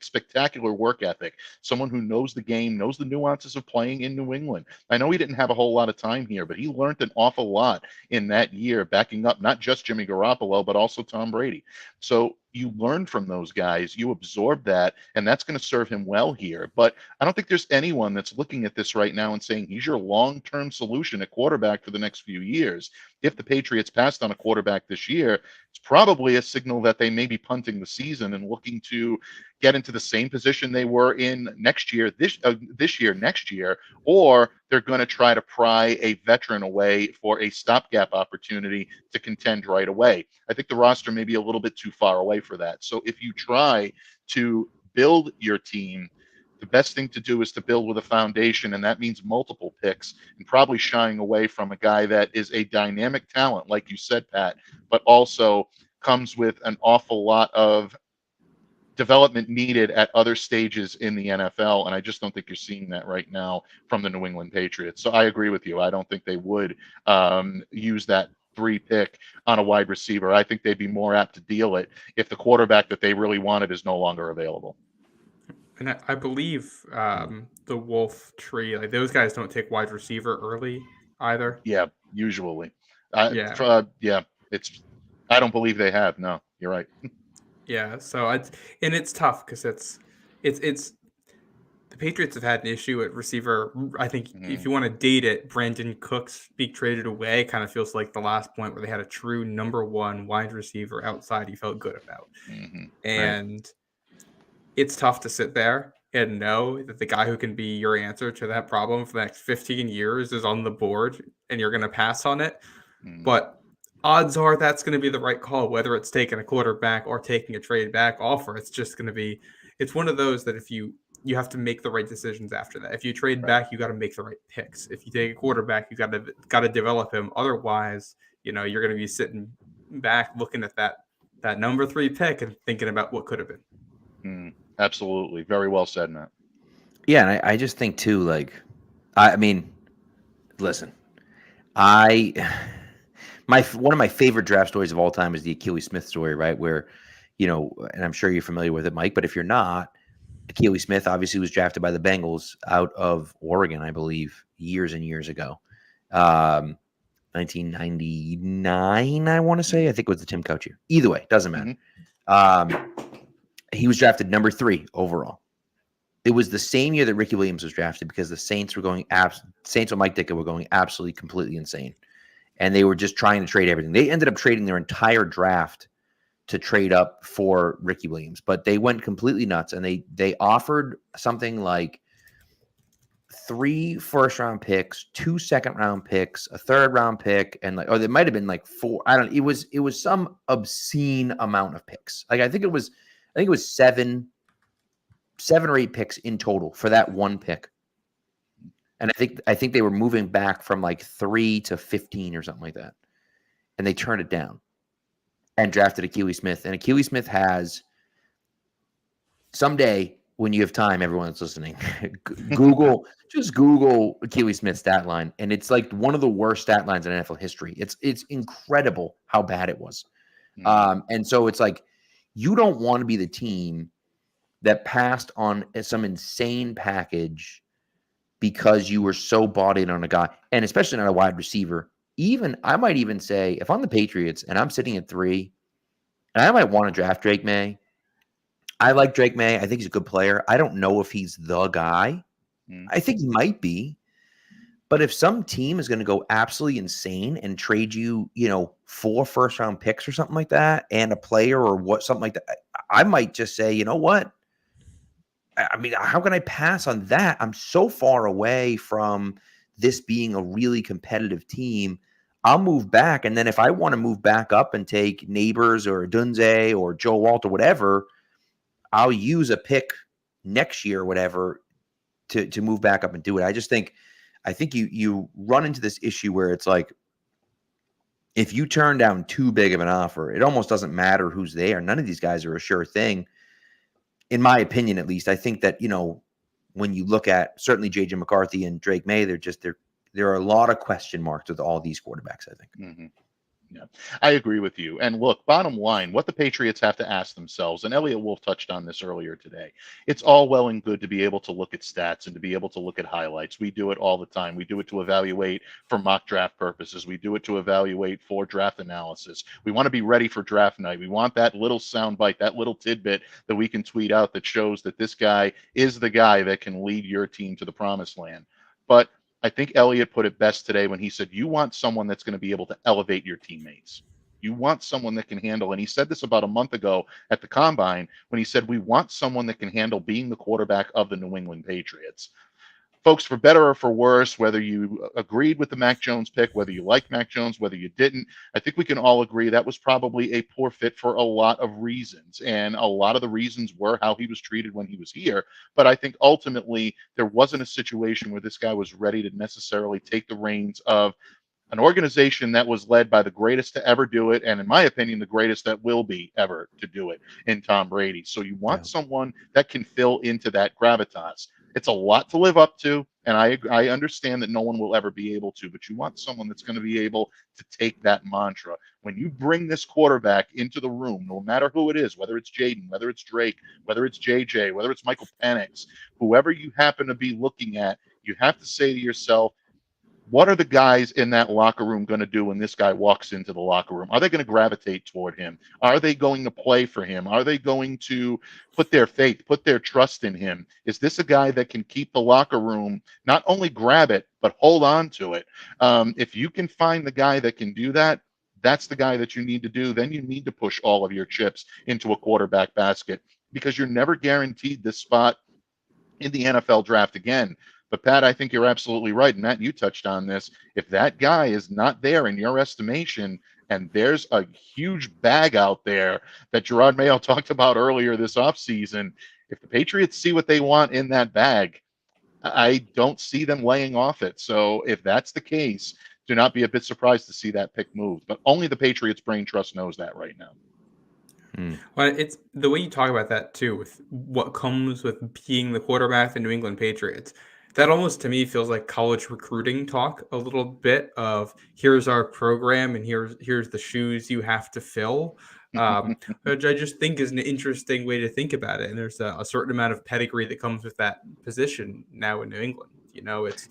spectacular work ethic, someone who knows the game, knows the nuances of playing in New England. I know he didn't have a whole lot of time here, but he learned an awful lot in that year, backing up not just Jimmy Garoppolo, but also Tom Brady. So you learn from those guys, you absorb that, and that's going to serve him well here. But I don't think there's anyone that's looking at this right now and saying he's your long-term solution at quarterback for the next few years. If the Patriots passed on a quarterback this year, it's probably a signal that they may be punting the season and looking to get into the same position they were in next year, next year, or they're going to try to pry a veteran away for a stopgap opportunity to contend right away. I think the roster may be a little bit too far away for that. So if you try to build your team, the best thing to do is to build with a foundation, and that means multiple picks and probably shying away from a guy that is a dynamic talent, like you said, Pat, but also comes with an awful lot of development needed at other stages in the NFL, and I just don't think you're seeing that right now from the New England Patriots. So I agree with you. I don't think they would use that 3 pick on a wide receiver. I think they'd be more apt to deal it if the quarterback that they really wanted is no longer available. And I believe the Wolf tree, like those guys don't take wide receiver early either. Yeah, usually. Yeah, it's. I don't believe they have. No, you're right. Yeah, so it's tough because it's the Patriots have had an issue at receiver. I think if you want to date it, Brandon Cooks being traded away kind of feels like the last point where they had a true number 1 wide receiver outside you felt good about. And it's tough to sit there and know that the guy who can be your answer to that problem for the next 15 years is on the board and you're going to pass on it. But odds are that's going to be the right call, whether it's taking a quarterback or taking a trade back offer. It's just going to be, it's one of those that if you have to make the right decisions after that. If you trade back, you got to make the right picks. If you take a quarterback, you got to develop him. Otherwise, you're going to be sitting back looking at that number 3 pick and thinking about what could have been. Absolutely. Very well said, Matt. Yeah, and I just think too, like, I mean, listen, one of my favorite draft stories of all time is the Achilles Smith story, right? Where, and I'm sure you're familiar with it, Mike, but if you're not, Achilles Smith obviously was drafted by the Bengals out of Oregon, I believe, years and years ago. 1999, I want to say. I think it was the Tim Couch year. Either way, doesn't matter. He was drafted number 3 overall. It was the same year that Ricky Williams was drafted because the Saints were going Saints with Mike Ditka were going absolutely completely insane. And they were just trying to trade everything. They ended up trading their entire draft to trade up for Ricky Williams, but they went completely nuts and they offered something like 3 first-round picks, 2 second-round picks, a third-round pick, and like, there might have been like 4. I don't. It was some obscene amount of picks. Like I think it was 7 or 8 picks in total for that one pick. And I think they were moving back from like 3 to 15 or something like that. And they turned it down and drafted Akili Smith. And Akili Smith has someday when you have time, everyone that's listening, Google Akili Smith's stat line. And it's like one of the worst stat lines in NFL history. It's incredible how bad it was. And so it's like, you don't want to be the team that passed on some insane package because you were so bought in on a guy, and especially not a wide receiver. I might even say, if I'm the Patriots and I'm sitting at 3, and I might want to draft Drake May. I like Drake May. I think he's a good player. I don't know if he's the guy. I think he might be. But if some team is going to go absolutely insane and trade you, 4 first-round picks or something like that, and a player or something like that, I might just say, you know what? I mean, how can I pass on that? I'm so far away from this being a really competitive team. I'll move back. And then if I want to move back up and take Neighbors or Dunze or Joe Walt or whatever, I'll use a pick next year or whatever to move back up and do it. I think you run into this issue where it's like, if you turn down too big of an offer, it almost doesn't matter who's there. None of these guys are a sure thing. In my opinion, at least, I think that, when you look at certainly JJ McCarthy and Drake May, there are a lot of question marks with all these quarterbacks, I think. Mm-hmm. Yeah, I agree with you. And look, bottom line, what the Patriots have to ask themselves, and Elliot Wolf touched on this earlier today, it's all well and good to be able to look at stats and to be able to look at highlights. We do it all the time. We do it to evaluate for mock draft purposes. We do it to evaluate for draft analysis. We want to be ready for draft night. We want that little soundbite, that little tidbit that we can tweet out that shows that this guy is the guy that can lead your team to the promised land. But I think Elliot put it best today when he said, you want someone that's going to be able to elevate your teammates. You want someone that can handle, and he said this about a month ago at the Combine when he said, we want someone that can handle being the quarterback of the New England Patriots. Folks, for better or for worse, whether you agreed with the Mac Jones pick, whether you like Mac Jones, whether you didn't, I think we can all agree that was probably a poor fit for a lot of reasons. And a lot of the reasons were how he was treated when he was here. But I think ultimately there wasn't a situation where this guy was ready to necessarily take the reins of an organization that was led by the greatest to ever do it, and in my opinion, the greatest that will be ever to do it in Tom Brady. So you want someone that can fill into that gravitas. It's a lot to live up to, and I understand that no one will ever be able to, but you want someone that's going to be able to take that mantra. When you bring this quarterback into the room, no matter who it is, whether it's Jaden, whether it's Drake, whether it's JJ, whether it's Michael Penix, whoever you happen to be looking at, you have to say to yourself, what are the guys in that locker room going to do when this guy walks into the locker room? Are they going to gravitate toward him? Are they going to play for him? Are they going to put their faith, put their trust in him? Is this a guy that can keep the locker room, not only grab it, but hold on to it? If you can find the guy that can do that, that's the guy that you need to do. Then you need to push all of your chips into a quarterback basket because you're never guaranteed this spot in the NFL draft again. But Pat, I think you're absolutely right. And Matt, you touched on this. If that guy is not there in your estimation, and there's a huge bag out there that Gerard Mayo talked about earlier this offseason, if the Patriots see what they want in that bag, I don't see them laying off it. So if that's the case, do not be a bit surprised to see that pick moved. But only the Patriots brain trust knows that right now. Well, it's the way you talk about that too, with what comes with being the quarterback of the New England Patriots. That almost to me feels like college recruiting talk a little bit of here's our program and here's the shoes you have to fill, which I just think is an interesting way to think about it. And there's a certain amount of pedigree that comes with that position now in New England. It's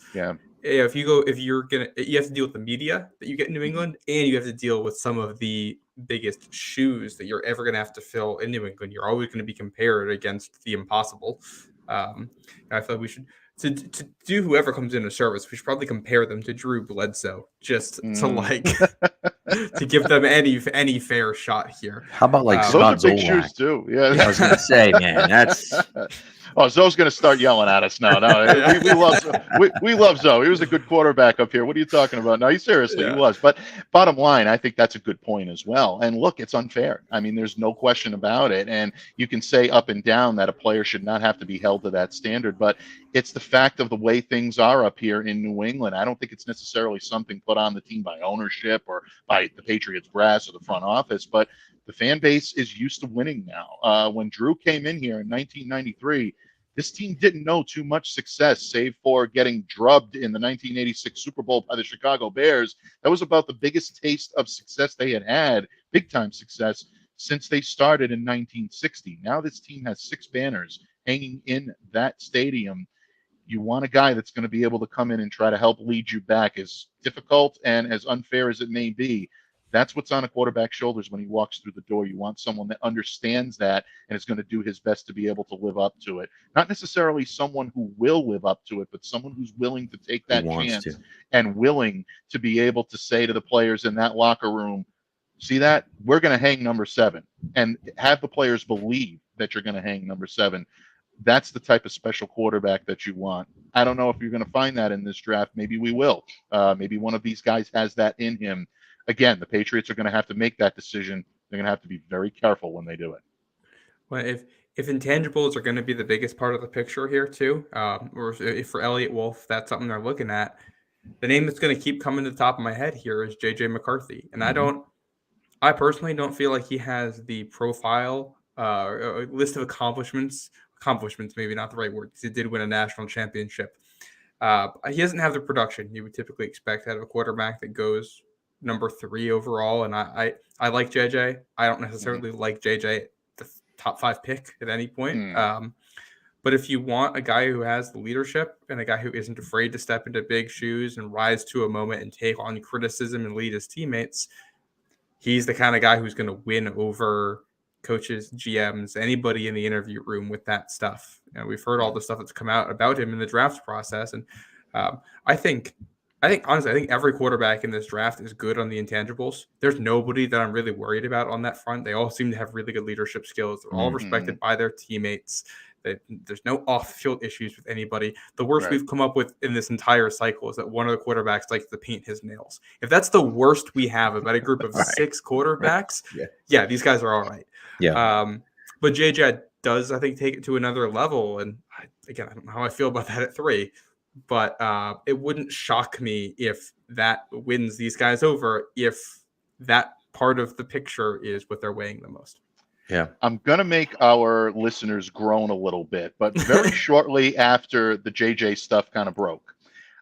if you have to deal with the media that you get in New England, and you have to deal with some of the biggest shoes that you're ever going to have to fill in New England. You're always going to be compared against the impossible. And I feel like we should, to do whoever comes into service, we should probably compare them to Drew Bledsoe, just to to give them any fair shot here. How about those Scott are big Zolak? shoes too. Yeah, I was gonna say, man, that's. Oh, Zoe's going to start yelling at us now. No, we love Zoe. He was a good quarterback up here. What are you talking about? No, seriously, he was. But bottom line, I think that's a good point as well. And look, it's unfair. I mean, there's no question about it. And you can say up and down that a player should not have to be held to that standard. But it's the fact of the way things are up here in New England. I don't think it's necessarily something put on the team by ownership or by the Patriots brass or the front office. But the fan base is used to winning now. When Drew came in here in 1993, this team didn't know too much success, save for getting drubbed in the 1986 Super Bowl by the Chicago Bears. That was about the biggest taste of success they had, big-time success, since they started in 1960. Now this team has 6 banners hanging in that stadium. You want a guy that's going to be able to come in and try to help lead you back, as difficult and as unfair as it may be. That's what's on a quarterback's shoulders when he walks through the door. You want someone that understands that and is going to do his best to be able to live up to it. Not necessarily someone who will live up to it, but someone who's willing to take that chance and willing to be able to say to the players in that locker room, see that? We're going to hang number 7, and have the players believe that you're going to hang number 7. That's the type of special quarterback that you want. I don't know if you're going to find that in this draft. Maybe we will. Maybe one of these guys has that in him. Again, the Patriots are going to have to make that decision. They're going to have to be very careful when they do it. Well, if intangibles are going to be the biggest part of the picture here too, or if for Elliot Wolf, that's something they're looking at, the name that's going to keep coming to the top of my head here is JJ McCarthy. And I personally don't feel like he has the profile, a list of accomplishments, maybe not the right word, because he did win a national championship. He doesn't have the production you would typically expect out of a quarterback that goes number 3 overall. And I like JJ. I don't necessarily like JJ the top 5 pick at any point. But if you want a guy who has the leadership and a guy who isn't afraid to step into big shoes and rise to a moment and take on criticism and lead his teammates, he's the kind of guy who's going to win over coaches, GMs, anybody in the interview room with that stuff. You know, we've heard all the stuff that's come out about him in the draft process. And I think every quarterback in this draft is good on the intangibles. There's nobody that I'm really worried about on that front. They all seem to have really good leadership skills. They're all respected by their teammates. There's no off-field issues with anybody. The worst we've come up with in this entire cycle is that one of the quarterbacks likes to paint his nails. If that's the worst we have about a group of 6 quarterbacks, these guys are all right. But JJ does, I think, take it to another level. And again, I don't know how I feel about that at 3. But it wouldn't shock me if that wins these guys over, if that part of the picture is what they're weighing the most. Yeah. I'm going to make our listeners groan a little bit, but very shortly after the JJ stuff kind of broke,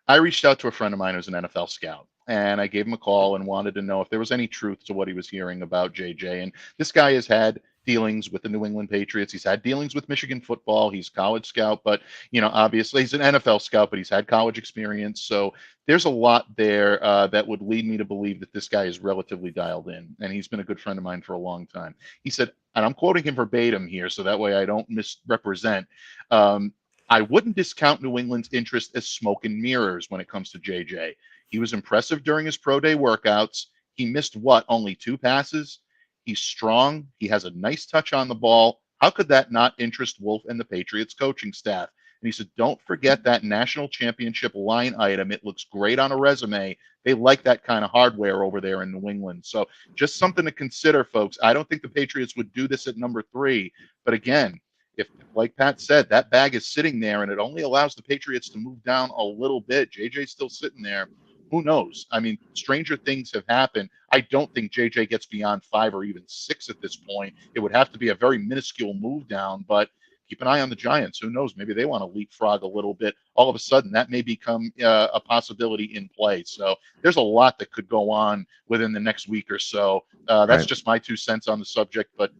I reached out to a friend of mine who's an NFL scout, and I gave him a call and wanted to know if there was any truth to what he was hearing about JJ. And this guy has had dealings with the New England Patriots. He's had dealings with Michigan football. He's college scout, but obviously he's an NFL scout, but he's had college experience. So there's a lot there that would lead me to believe that this guy is relatively dialed in, and he's been a good friend of mine for a long time. He said, and I'm quoting him verbatim here, so that way I don't misrepresent. I wouldn't discount New England's interest as smoke and mirrors when it comes to JJ. He was impressive during his pro day workouts. He missed only 2 passes. He's strong. He has a nice touch on the ball. How could that not interest Wolf and the Patriots coaching staff? And he said, don't forget that national championship line item. It looks great on a resume. They like that kind of hardware over there in New England. So just something to consider, folks. I don't think the Patriots would do this at number 3. But again, if, like Pat said, that bag is sitting there and it only allows the Patriots to move down a little bit, JJ's still sitting there. Who knows? I mean, stranger things have happened. I don't think JJ gets beyond 5 or even 6 at this point. It would have to be a very minuscule move down, but keep an eye on the Giants. Who knows? Maybe they want to leapfrog a little bit. All of a sudden, that may become a possibility in play. So there's a lot that could go on within the next week or so. That's just my 2 cents on the subject. But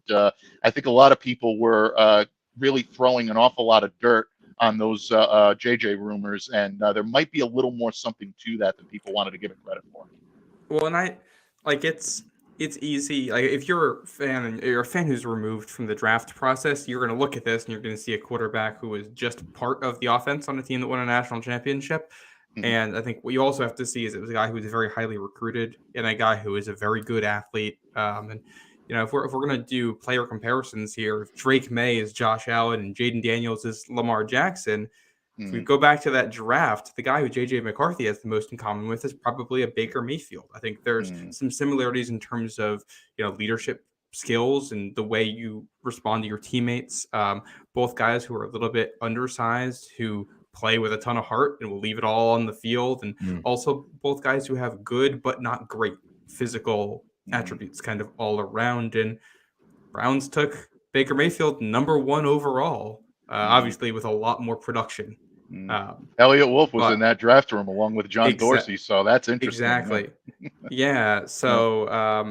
I think a lot of people were really throwing an awful lot of dirt on those JJ rumors, and there might be a little more something to that than people wanted to give it credit for. Well, and I like it's easy. Like if you're a fan who's removed from the draft process, you're going to look at this and you're going to see a quarterback who is just part of the offense on a team that won a national championship. And I think what you also have to see is it was a guy who was very highly recruited and a guy who is a very good athlete. And if we're going to do player comparisons here, if Drake May is Josh Allen and Jaden Daniels is Lamar Jackson. If we go back to that draft, the guy who J.J. McCarthy has the most in common with is probably a Baker Mayfield. I think there's some similarities in terms of leadership skills and the way you respond to your teammates. Both guys who are a little bit undersized, who play with a ton of heart and will leave it all on the field, and also both guys who have good but not great physical attributes kind of all around. And Browns took Baker Mayfield number 1 overall, obviously with a lot more production. Elliot Wolf was in that draft room along with John Dorsey, so that's interesting. Exactly. Yeah. So,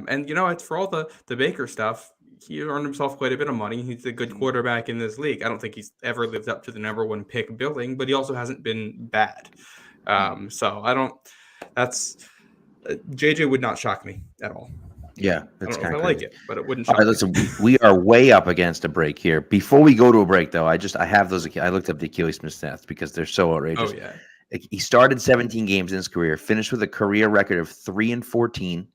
and it's for all the Baker stuff. He earned himself quite a bit of money. He's a good quarterback in this league. I don't think he's ever lived up to the number 1 pick billing, but he also hasn't been bad. So I don't. That's JJ would not shock me at all. Yeah, that's kind of like it, but it wouldn't shock me. Listen, we are way up against a break here. Before we go to a break, though, I have those. I looked up the Achilles Smith stats because they're so outrageous. Oh yeah. He started 17 games in his career, finished with a career record of 3-14,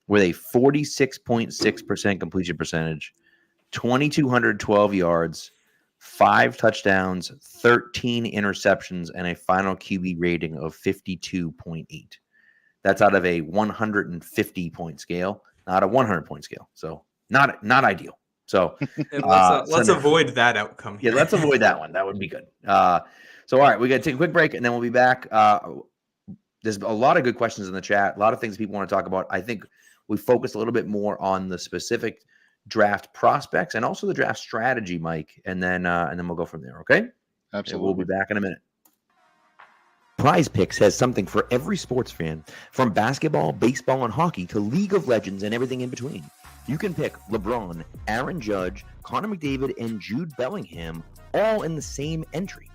with a 46.6% completion percentage, 2,212 yards, 5 touchdowns, 13 interceptions, and a final QB rating of 52.8. That's out of a 150-point scale, not a 100-point scale. So not ideal. So let's avoid that outcome. Yeah, let's avoid that one. That would be good. So, all right, we got to take a quick break, and then we'll be back. There's a lot of good questions in the chat, a lot of things people want to talk about. I think we focused a little bit more on the specific draft prospects and also the draft strategy, Mike, and then we'll go from there, okay? Absolutely. We'll be back in a minute. Prize Picks has something for every sports fan, from basketball, baseball, and hockey to League of Legends and everything in between. You can pick LeBron, Aaron Judge, Connor McDavid, and Jude Bellingham all in the same entry.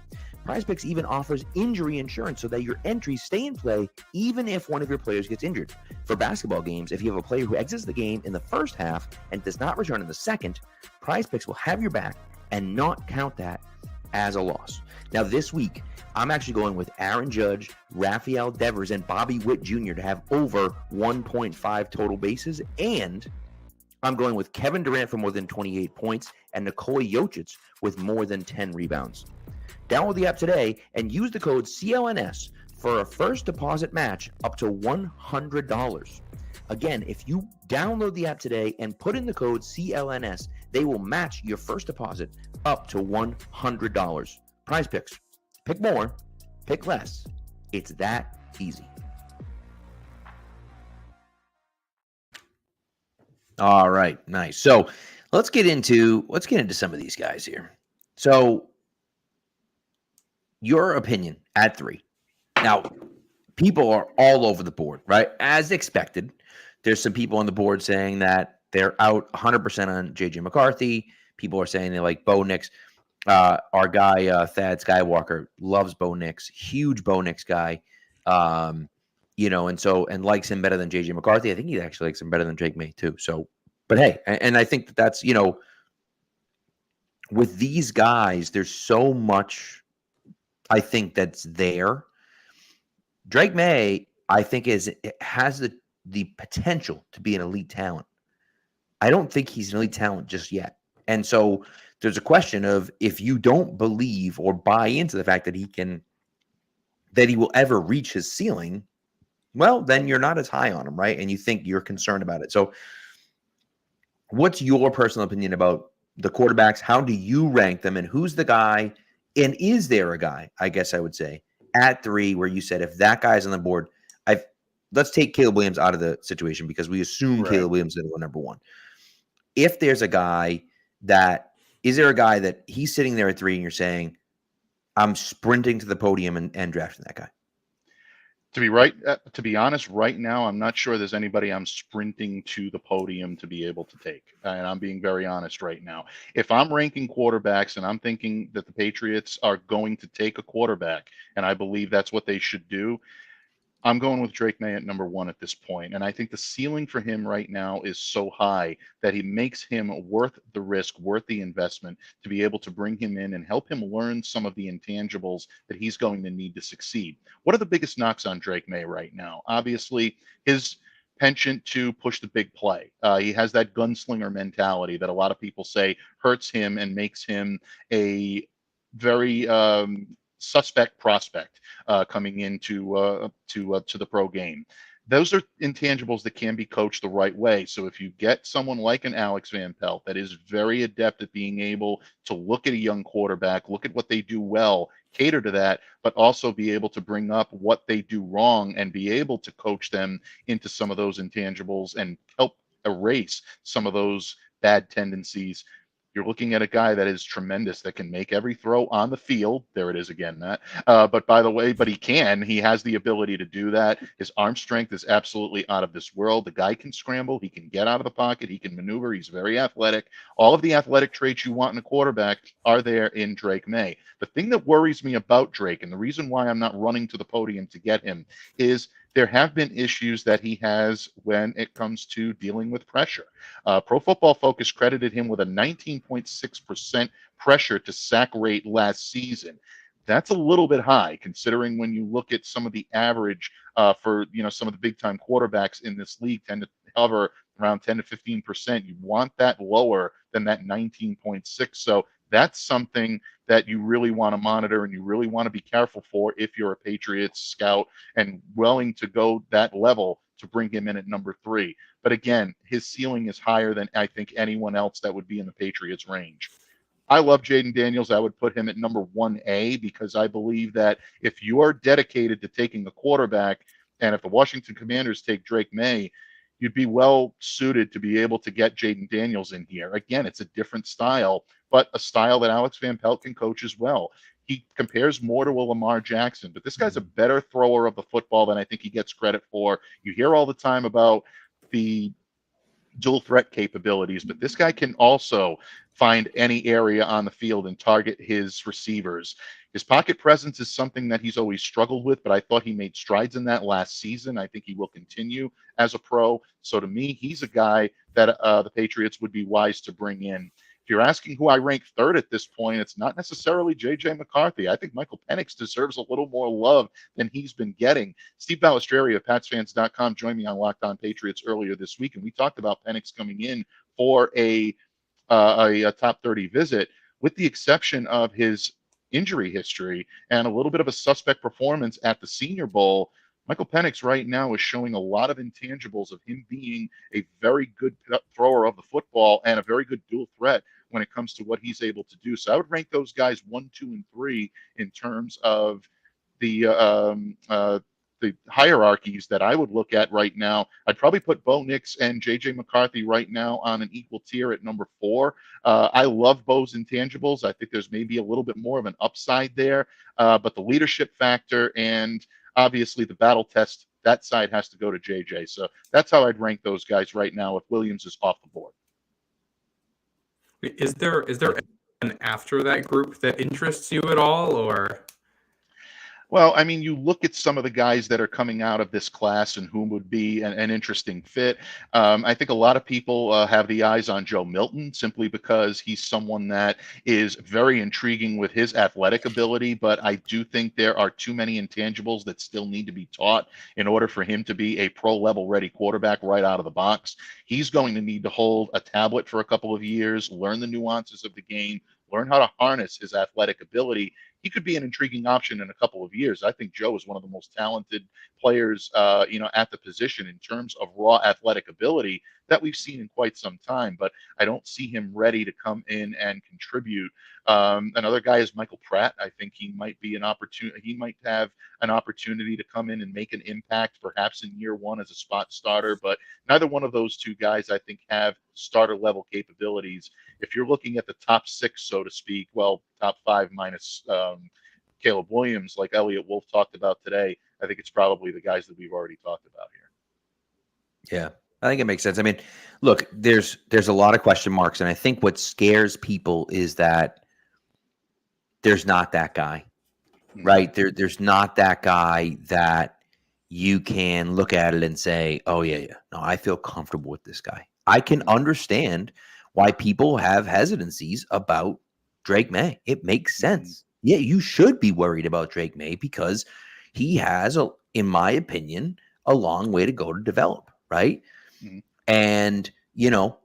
Prize Picks even offers injury insurance so that your entries stay in play even if one of your players gets injured. For basketball games, if you have a player who exits the game in the first half and does not return in the second, Prize Picks will have your back and not count that as a loss. Now, this week, I'm actually going with Aaron Judge, Rafael Devers, and Bobby Witt Jr. to have over 1.5 total bases, and I'm going with Kevin Durant for more than 28 points and Nikola Jokic with more than 10 rebounds. Download the app today and use the code CLNS for a first deposit match up to $100. Again, if you download the app today and put in the code CLNS, they will match your first deposit up to $100. Prize Picks. Pick more, pick less. It's that easy. All right, nice. So let's get into some of these guys here. So your opinion at 3. Now, people are all over the board, right? As expected. There's some people on the board saying that they're out 100% on J.J. McCarthy. People are saying they like Bo Nix. Our guy, Thad Skywalker, loves Bo Nix, huge Bo Nix guy, and likes him better than J.J. McCarthy. I think he actually likes him better than Drake May too. So, but hey, and I think that's, with these guys, there's so much, I think, that's there. Drake May, I think, has the potential to be an elite talent. I don't think he's an elite talent just yet. And so there's a question of, if you don't believe or buy into the fact that he will ever reach his ceiling, well, then you're not as high on him, right? And you think you're concerned about it. So what's your personal opinion about the quarterbacks? How do you rank them? And who's the guy? And is there a guy, I guess I would say, at 3 where you said, if that guy's on the board, let's take Caleb Williams out of the situation because we assume Caleb Williams is number 1. If there's a guy is there a guy that he's sitting there at 3 and you're saying, I'm sprinting to the podium and drafting that guy? To be honest, right now, I'm not sure there's anybody I'm sprinting to the podium to be able to take. And I'm being very honest right now. If I'm ranking quarterbacks and I'm thinking that the Patriots are going to take a quarterback, and I believe that's what they should do, I'm going with Drake May at number one at this point. And I think the ceiling for him right now is so high that he makes him worth the risk, worth the investment to be able to bring him in and help him learn some of the intangibles that he's going to need to succeed. What are the biggest knocks on Drake May right now? Obviously, his penchant to push the big play. He has that gunslinger mentality that a lot of people say hurts him and makes him a very suspect prospect coming into to the pro game. Those are intangibles that can be coached the right way. So if you get someone like an Alex Van Pelt that is very adept at being able to look at a young quarterback, look at what they do well, cater to that, but also be able to bring up what they do wrong and be able to coach them into some of those intangibles and help erase some of those bad tendencies. You're looking at a guy that is tremendous, that can make every throw on the field. There it is again, Matt. But by the way, he has the ability to do that. His arm strength is absolutely out of this world. The guy can scramble. He can get out of the pocket. He can maneuver. He's very athletic. All of the athletic traits you want in a quarterback are there in Drake May. The thing that worries me about Drake, and the reason why I'm not running to the podium to get him, is there have been issues that he has when it comes to dealing with pressure. Pro Football Focus credited him with a 19.6% pressure to sack rate last season. That's a little bit high, considering when you look at some of the average for some of the big time quarterbacks in this league tend to hover around 10 to 15%. You want that lower than that 19.6. So that's something that you really want to monitor and you really want to be careful for if you're a Patriots scout and willing to go that level to bring him in at number 3. But again, his ceiling is higher than I think anyone else that would be in the Patriots range. I love Jaden Daniels. I would put him at number 1A because I believe that if you are dedicated to taking a quarterback, and if the Washington Commanders take Drake May, you'd be well suited to be able to get Jaden Daniels in here. Again, it's a different style, but a style that Alex Van Pelt can coach as well. He compares more to a Lamar Jackson, but this guy's a better thrower of the football than I think he gets credit for. You hear all the time about the dual threat capabilities, but this guy can also find any area on the field and target his receivers. His pocket presence is something that he's always struggled with, but I thought he made strides in that last season. I think he will continue as a pro. So to me, he's a guy that the Patriots would be wise to bring in. If you're asking who I rank third at this point, it's not necessarily J.J. McCarthy. I think Michael Penix deserves a little more love than he's been getting. Steve Balestrieri of PatsFans.com joined me on Locked On Patriots earlier this week, and we talked about Penix coming in for a top 30 visit, with the exception of his injury history and a little bit of a suspect performance at the Senior Bowl. Michael Penix right now is showing a lot of intangibles of him being a very good thrower of the football and a very good dual threat when it comes to what he's able to do. So I would rank those guys 1, 2, and 3 in terms of the hierarchies that I would look at right now. I'd probably put Bo Nix and J.J. McCarthy right now on an equal tier at number 4. I love Bo's intangibles. I think there's maybe a little bit more of an upside there, but the leadership factor and obviously the battle test, that side has to go to JJ. So that's how I'd rank those guys right now if Williams is off the board. Is there an after that group that interests you at all, or? Well, I mean, you look at some of the guys that are coming out of this class and whom would be an interesting fit. I think a lot of people have the eyes on Joe Milton simply because he's someone that is very intriguing with his athletic ability, but I do think there are too many intangibles that still need to be taught in order for him to be a pro-level ready quarterback right out of the box. He's going to need to hold a tablet for a couple of years, learn the nuances of the game, learn how to harness his athletic ability. He could be an intriguing option in a couple of years. I think Joe is one of the most talented players, at the position in terms of raw athletic ability that we've seen in quite some time. But I don't see him ready to come in and contribute. Another guy is Michael Pratt. I think he might be an opportunity. He might have an opportunity to come in and make an impact, perhaps in year 1 as a spot starter. But neither one of those two guys, I think, have starter level capabilities. If you're looking at the top 6, so to speak, well, top 5 minus Caleb Williams, like Elliot Wolf talked about today, I think it's probably the guys that we've already talked about here. Yeah, I think it makes sense. I mean, look, there's a lot of question marks, and I think what scares people is that there's not that guy, right? There's not that guy that you can look at it and say, oh, yeah, no, I feel comfortable with this guy. I can understand why people have hesitancies about Drake May. It makes sense. Yeah, you should be worried about Drake May because he has, in my opinion, a long way to go to develop, right? And,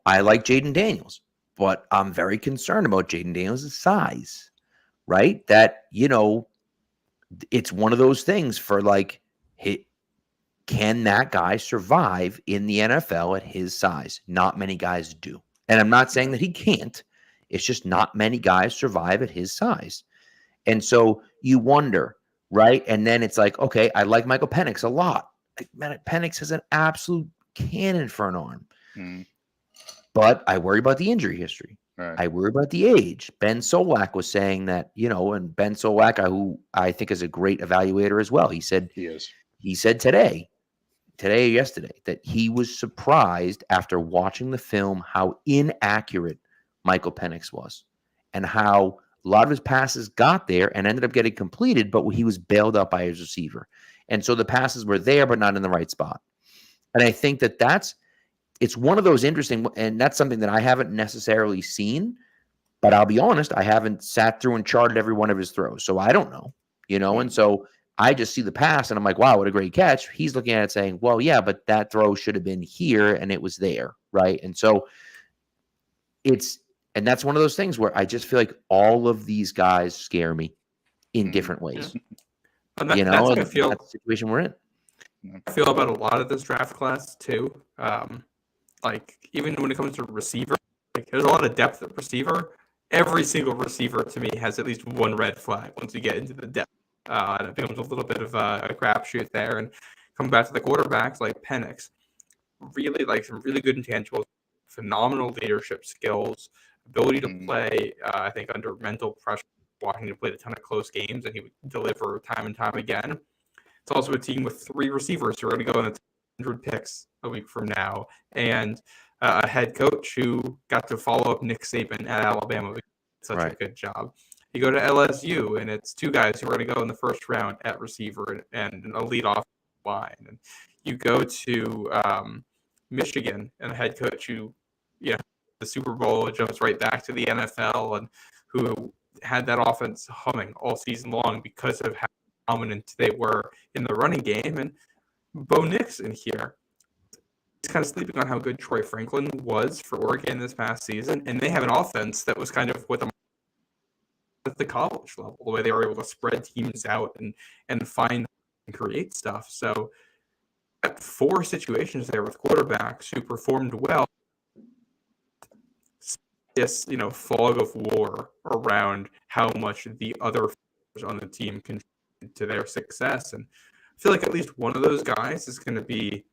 I like Jaden Daniels, but I'm very concerned about Jaden Daniels' size, right? That, it's one of those things for like, can that guy survive in the NFL at his size? Not many guys do. And I'm not saying that he can't. It's just not many guys survive at his size. And so you wonder, right? And then it's like, okay, I like Michael Penix a lot. Man, Penix has an absolute cannon for an arm. But I worry about the injury history. Right. I worry about the age. Ben Solak was saying that, and Ben Solak, who I think is a great evaluator as well. He said today or yesterday that he was surprised after watching the film how inaccurate Michael Penix was and how a lot of his passes got there and ended up getting completed, but he was bailed out by his receiver. And so the passes were there, but not in the right spot. And I think it's one of those interesting, and that's something that I haven't necessarily seen, but I'll be honest, I haven't sat through and charted every one of his throws. So I don't know, and so I just see the pass and I'm like, wow, what a great catch. He's looking at it saying, well, yeah, but that throw should have been here and it was there. Right. And so and that's one of those things where I just feel like all of these guys scare me in different ways. And that's how I feel. That's the situation we're in. I feel about a lot of this draft class too. Like even when it comes to receiver, like there's a lot of depth at receiver. Every single receiver to me has at least one red flag once you get into the depth. And it becomes a little bit of a crapshoot there. And coming back to the quarterbacks like Penix, really like some really good intangibles, phenomenal leadership skills, ability to play, I think, under mental pressure. Washington played a ton of close games, and he would deliver time and time again. It's also a team with 3 receivers who are going to go in the 100 picks a week from now, and a head coach who got to follow up Nick Saban at Alabama. Such a good job. You go to LSU, and it's 2 guys who are going to go in the first round at receiver and a leadoff line. And you go to Michigan, and a head coach who, the Super Bowl jumps right back to the NFL, and who had that offense humming all season long because of how dominant they were in the running game. And Bo Nix in here, he's kind of sleeping on how good Troy Franklin was for Oregon this past season, and they have an offense that was kind of what at the college level, the way they were able to spread teams out and find and create stuff. So at 4 situations there with quarterbacks who performed well, this fog of war around how much the other on the team contribute to their success. And I feel like at least one of those guys is going to be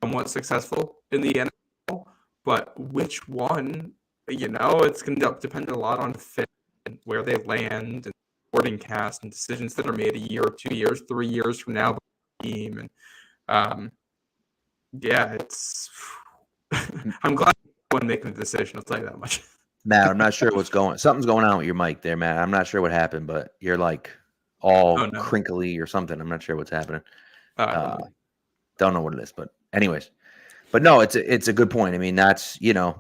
somewhat successful in the NFL, but which one, it's going to depend a lot on fit and where they land and supporting cast and decisions that are made a year or 2 years, 3 years from now by the team. And it's I'm glad one making the decision, I'll tell you that much. Matt, I'm not sure something's going on with your mic there, Matt. I'm not sure what happened, but you're like all crinkly or something. I'm not sure what's happening. Don't know what it is, but anyways. But no, it's a good point. I mean, that's, a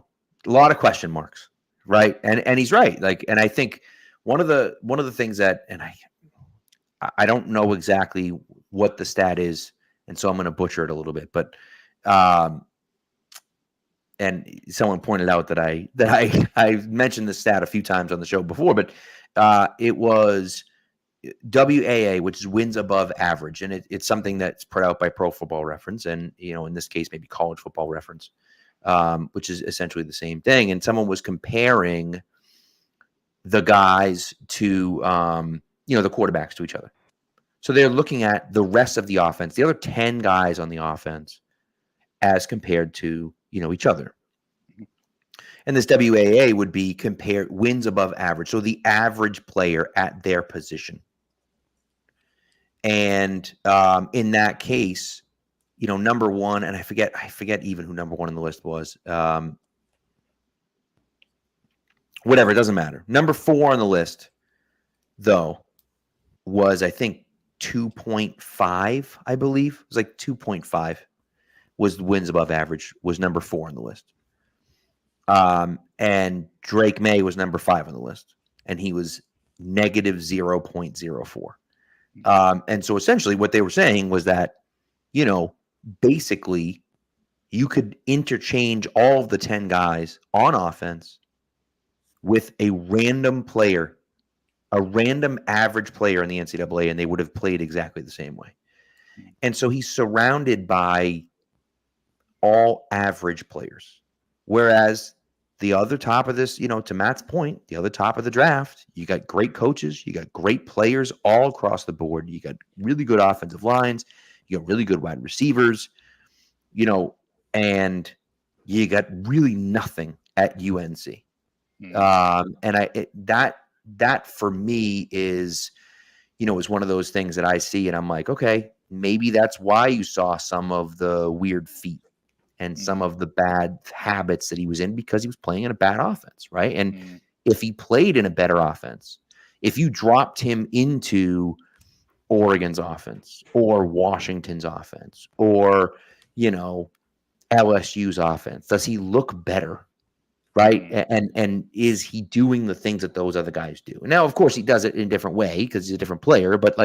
lot of question marks, right? And he's right. Like, and I think one of the things that, and I don't know exactly what the stat is, and so I'm going to butcher it a little bit, but and someone pointed out that I mentioned the stat a few times on the show before, but it was WAA, which is wins above average, and it's something that's put out by Pro Football Reference, and in this case maybe College Football Reference, which is essentially the same thing. And someone was comparing the guys to the quarterbacks to each other. So they're looking at the rest of the offense, the other 10 guys on the offense, as compared to each other. And this WAA would be compared wins above average. So the average player at their position. And in that case, number one, and I forget even who number one on the list was. Whatever, it doesn't matter. Number 4 on the list, though, was I think 2.5, I believe. It was like 2.5 was wins above average, was number 4 on the list. And Drake May was number 5 on the list, and he was negative 0.04. And so essentially what they were saying was that, basically you could interchange all of the 10 guys on offense with a random player, a random average player in the NCAA, and they would have played exactly the same way. And so he's surrounded by all average players. Whereas the other top of this, to Matt's point, the other top of the draft, you got great coaches, you got great players all across the board. You got really good offensive lines, you got really good wide receivers, and you got really nothing at UNC. And that for me is one of those things that I see and I'm like, okay, maybe that's why you saw some of the weird feet and some of the bad habits that he was in, because he was playing in a bad offense, right? And if he played in a better offense, if you dropped him into Oregon's offense or Washington's offense or, LSU's offense, does he look better? Right. And is he doing the things that those other guys do? Now, of course, he does it in a different way because he's a different player. But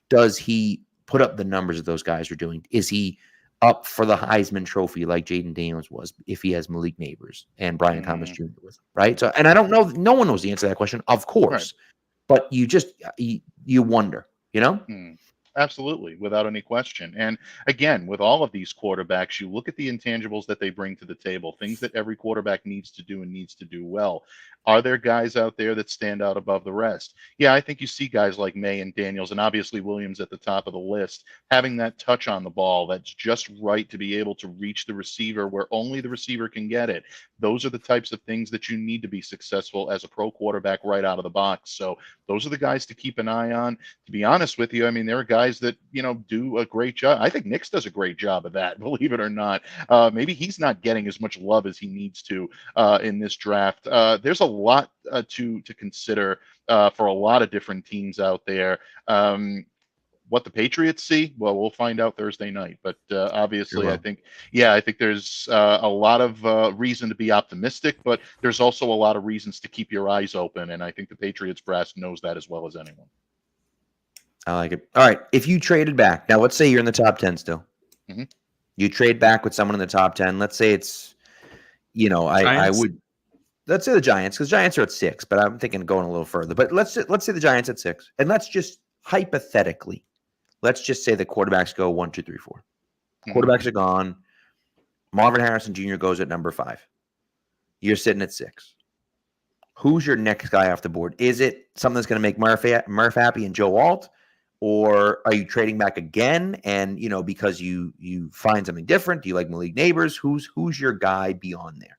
does he put up the numbers that those guys are doing? Is he up for the Heisman Trophy like Jaden Daniels was if he has Malik Neighbors and Brian Thomas Jr. with him? Right. So, and I don't know. No one knows the answer to that question, of course. Right. But you wonder, Absolutely, without any question. And again, with all of these quarterbacks, you look at the intangibles that they bring to the table, things that every quarterback needs to do and needs to do well. Are there guys out there that stand out above the rest? Yeah, I think you see guys like May and Daniels, and obviously Williams at the top of the list, having that touch on the ball that's just right to be able to reach the receiver where only the receiver can get it. Those are the types of things that you need to be successful as a pro quarterback right out of the box. So those are the guys to keep an eye on. To be honest with you, I mean, there are guys that, do a great job. I think Nix does a great job of that, believe it or not. Maybe he's not getting as much love as he needs to in this draft. There's a lot to consider for a lot of different teams out there. What the Patriots see, well, we'll find out Thursday night. But obviously, I think there's a lot of reason to be optimistic, but there's also a lot of reasons to keep your eyes open. And I think the Patriots brass knows that as well as anyone. I like it. All right. If you traded back, now let's say you're in the top 10 still. Mm-hmm. You trade back with someone in the top 10. Let's say it's, I would. Let's say the Giants, because Giants are at 6, but I'm thinking going a little further. But let's say the Giants at 6, and let's just hypothetically, let's just say the quarterbacks go 1, 2, 3, 4. Quarterbacks are gone. Marvin Harrison Jr. goes at number 5. You're sitting at 6. Who's your next guy off the board? Is it something that's going to make Murph happy and Joe Alt, or are you trading back again? And because you find something different, do you like Malik Neighbors? Who's your guy beyond there?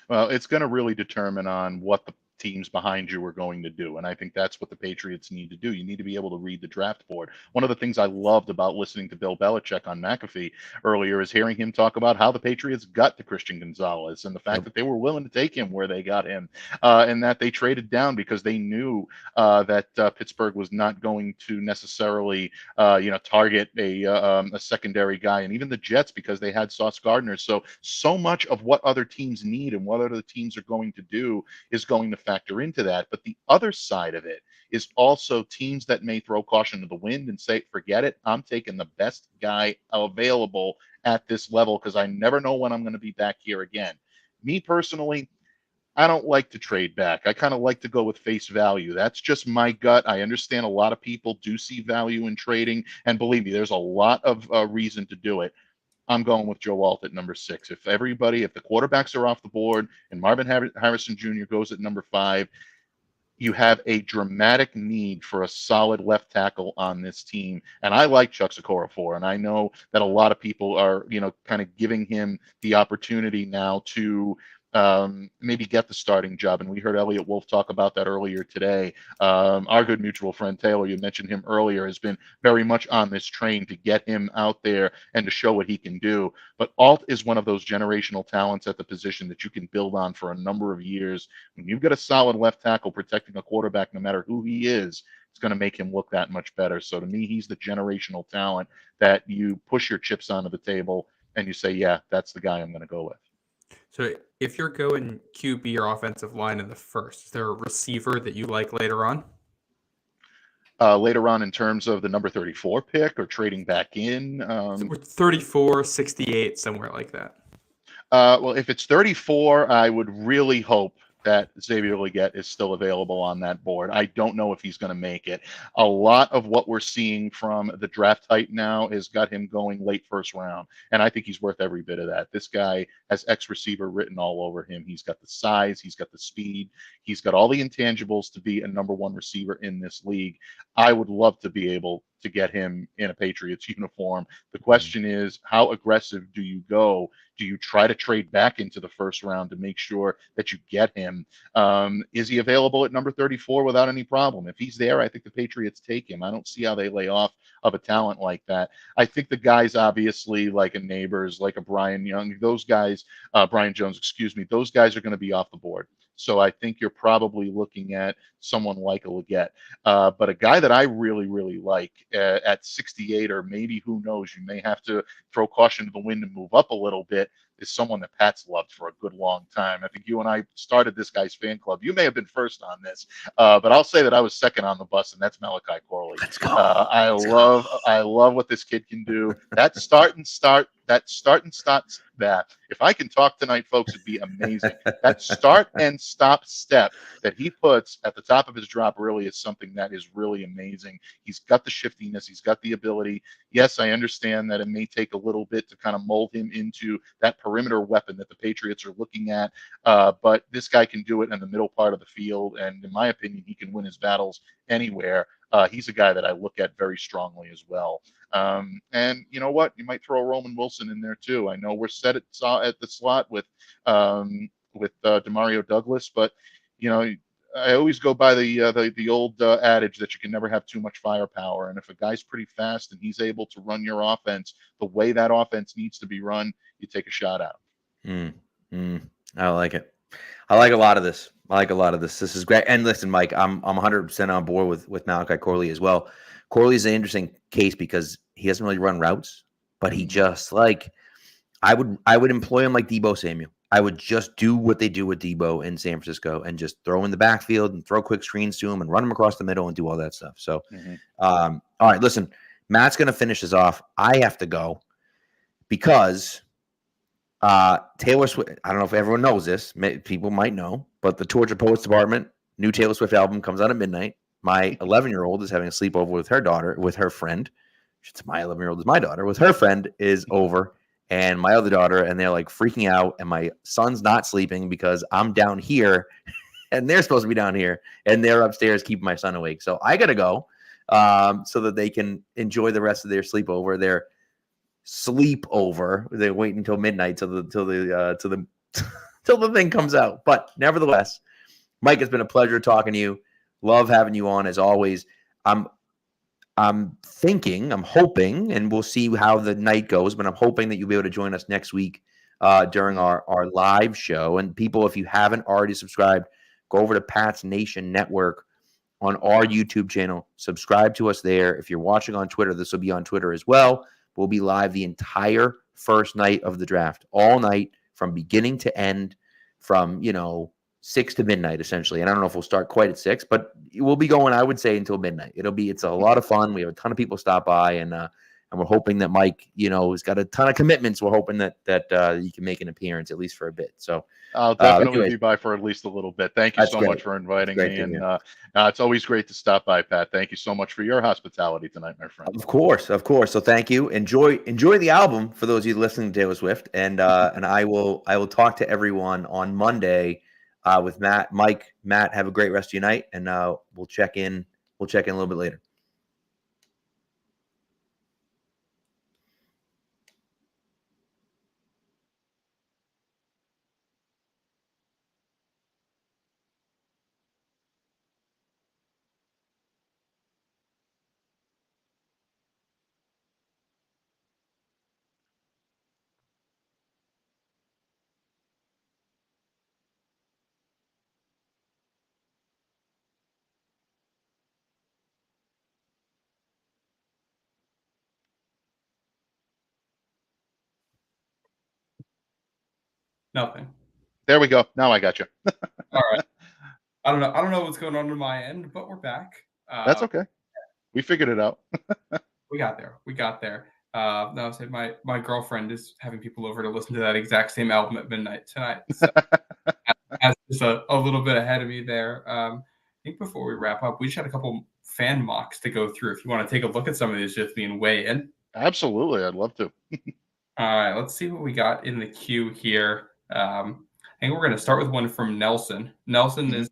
Well, it's going to really determine on what the teams behind you are going to do. And I think that's what the Patriots need to do. You need to be able to read the draft board. One of the things I loved about listening to Bill Belichick on McAfee earlier is hearing him talk about how the Patriots got to Christian Gonzalez and the fact that they were willing to take him where they got him, and that they traded down because they knew that Pittsburgh was not going to necessarily, target a secondary guy, and even the Jets because they had Sauce Gardner. So much of what other teams need and what other teams are going to do is going to factor into that. But the other side of it is also teams that may throw caution to the wind and say, forget it, I'm taking the best guy available at this level because I never know when I'm going to be back here again. Me personally, I don't like to trade back. I kind of like to go with face value. That's just my gut. I understand a lot of people do see value in trading, and believe me, there's a lot of reason to do it. I'm going with Joe Alt at number 6. If the quarterbacks are off the board and Marvin Harrison Jr. goes at number 5, you have a dramatic need for a solid left tackle on this team. And I like Chuck Okorafor, and I know that a lot of people are, kind of giving him the opportunity now to maybe get the starting job. And we heard Elliot Wolf talk about that earlier today. Our good mutual friend Taylor, you mentioned him earlier, has been very much on this train to get him out there and to show what he can do. But Alt is one of those generational talents at the position that you can build on for a number of years. When you've got a solid left tackle protecting a quarterback, no matter who he is, it's going to make him look that much better. So to me, he's the generational talent that you push your chips onto the table and you say, yeah, that's the guy I'm going to go with. So if you're going QB or offensive line in the first, is there a receiver that you like later on? Later on in terms of the number 34 pick or trading back in? 34, 68, somewhere like that. Well, if it's 34, I would really hope that Xavier Legette is still available on that board. I don't know if he's going to make it. A lot of what we're seeing from the draft height now has got him going late first round, and I think he's worth every bit of that. This guy has ex-receiver written all over him. He's got the size, he's got the speed, he's got all the intangibles to be a number one receiver in this league. I would love to be able to get him in a Patriots uniform. The question is, how aggressive do you go? Do you try to trade back into the first round to make sure that you get him? Is he available at number 34 without any problem? If he's there, I think the Patriots take him. I don't see how they lay off of a talent like that. I think the guys, obviously, like a Neighbors, like a Brian Young, those guys, Brian Jones, excuse me, those guys are going to be off the board. So I think you're probably looking at someone like a Legette. But a guy that I really, really like at 68, or maybe, who knows, you may have to throw caution to the wind and move up a little bit, is someone that Pat's loved for a good long time. I think you and I started this guy's fan club. You may have been first on this, but I'll say that I was second on the bus, and that's Malachi Corley. Let's go. I love what this kid can do. That start and stop. If I can talk tonight, folks, it'd be amazing. That start and stop step that he puts at the top of his drop really is something that is really amazing. He's got the shiftiness. He's got the ability. Yes, I understand that it may take a little bit to kind of mold him into that perimeter weapon that the Patriots are looking at. But this guy can do it in the middle part of the field. And in my opinion, he can win his battles anywhere. He's a guy that I look at very strongly as well. And you know what? You might throw Roman Wilson in there too. I know we're set at the slot with Demario Douglas, but you know, I always go by the old adage that you can never have too much firepower. And if a guy's pretty fast and he's able to run your offense the way that offense needs to be run, you take a shot out. I like it. I like a lot of this. This is great. And listen, Mike, I'm 100% on board with Malachi Corley as well. Corley's an interesting case because he doesn't really run routes, but he just I would employ him like Deebo Samuel. I would just do what they do with Deebo in San Francisco and just throw in the backfield and throw quick screens to him and run him across the middle and do all that stuff. So, all right, listen, Matt's going to finish this off. I have to go because Taylor Swift, I don't know if everyone knows this. People might know, but the Torture Poets Department, new Taylor Swift album comes out at midnight. My 11-year-old is having a sleepover with her daughter, with her friend. My 11-year-old is my daughter, with her friend is over, and my other daughter, and they're like freaking out. And my son's not sleeping because I'm down here, and they're supposed to be down here, and they're upstairs keeping my son awake. So I gotta go, so that they can enjoy the rest of their sleepover. Their sleepover. They wait until midnight till the thing comes out. But nevertheless, Mike, it's been a pleasure talking to you. Love having you on as always. I'm hoping, and we'll see how the night goes, but I'm hoping that you'll be able to join us next week during our live show. And people, if you haven't already subscribed, go over to Pat's Nation Network on our YouTube channel. Subscribe to us there. If you're watching on Twitter, this will be on Twitter as well. We'll be live the entire first night of the draft, all night from beginning to end, from 6 to midnight, essentially. And I don't know if we'll start quite at 6, but we'll be going, I would say, until midnight. It's a lot of fun. We have a ton of people stop by, and we're hoping that Mike, has got a ton of commitments. We're hoping that you can make an appearance at least for a bit. So I'll definitely be by for at least a little bit. Thank you so much for inviting me. And it's always great to stop by, Pat. Thank you so much for your hospitality tonight, my friend. Of course. So thank you. Enjoy the album for those of you listening to Taylor Swift. And I will talk to everyone on Monday with Matt. Mike, Matt, have a great rest of your night, and we'll check in a little bit later. Nothing. There we go. Now I got you. All right. I don't know what's going on my end, but we're back. That's okay. We figured it out. We got there. No, I said my girlfriend is having people over to listen to that exact same album at midnight tonight. So that's just a little bit ahead of me there. I think before we wrap up, we just had a couple fan mocks to go through. If you want to take a look at some of these, just being weigh in. Absolutely, I'd love to. All right, let's see what we got in the queue here. I think we're going to start with one from Nelson. Nelson is,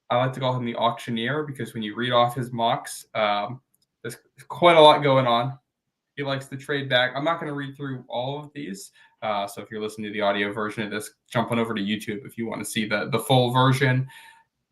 I like to call him the auctioneer because when you read off his mocks, there's quite a lot going on. He likes to trade back. I'm not going to read through all of these. So if you're listening to the audio version of this, jump on over to YouTube if you want to see the full version.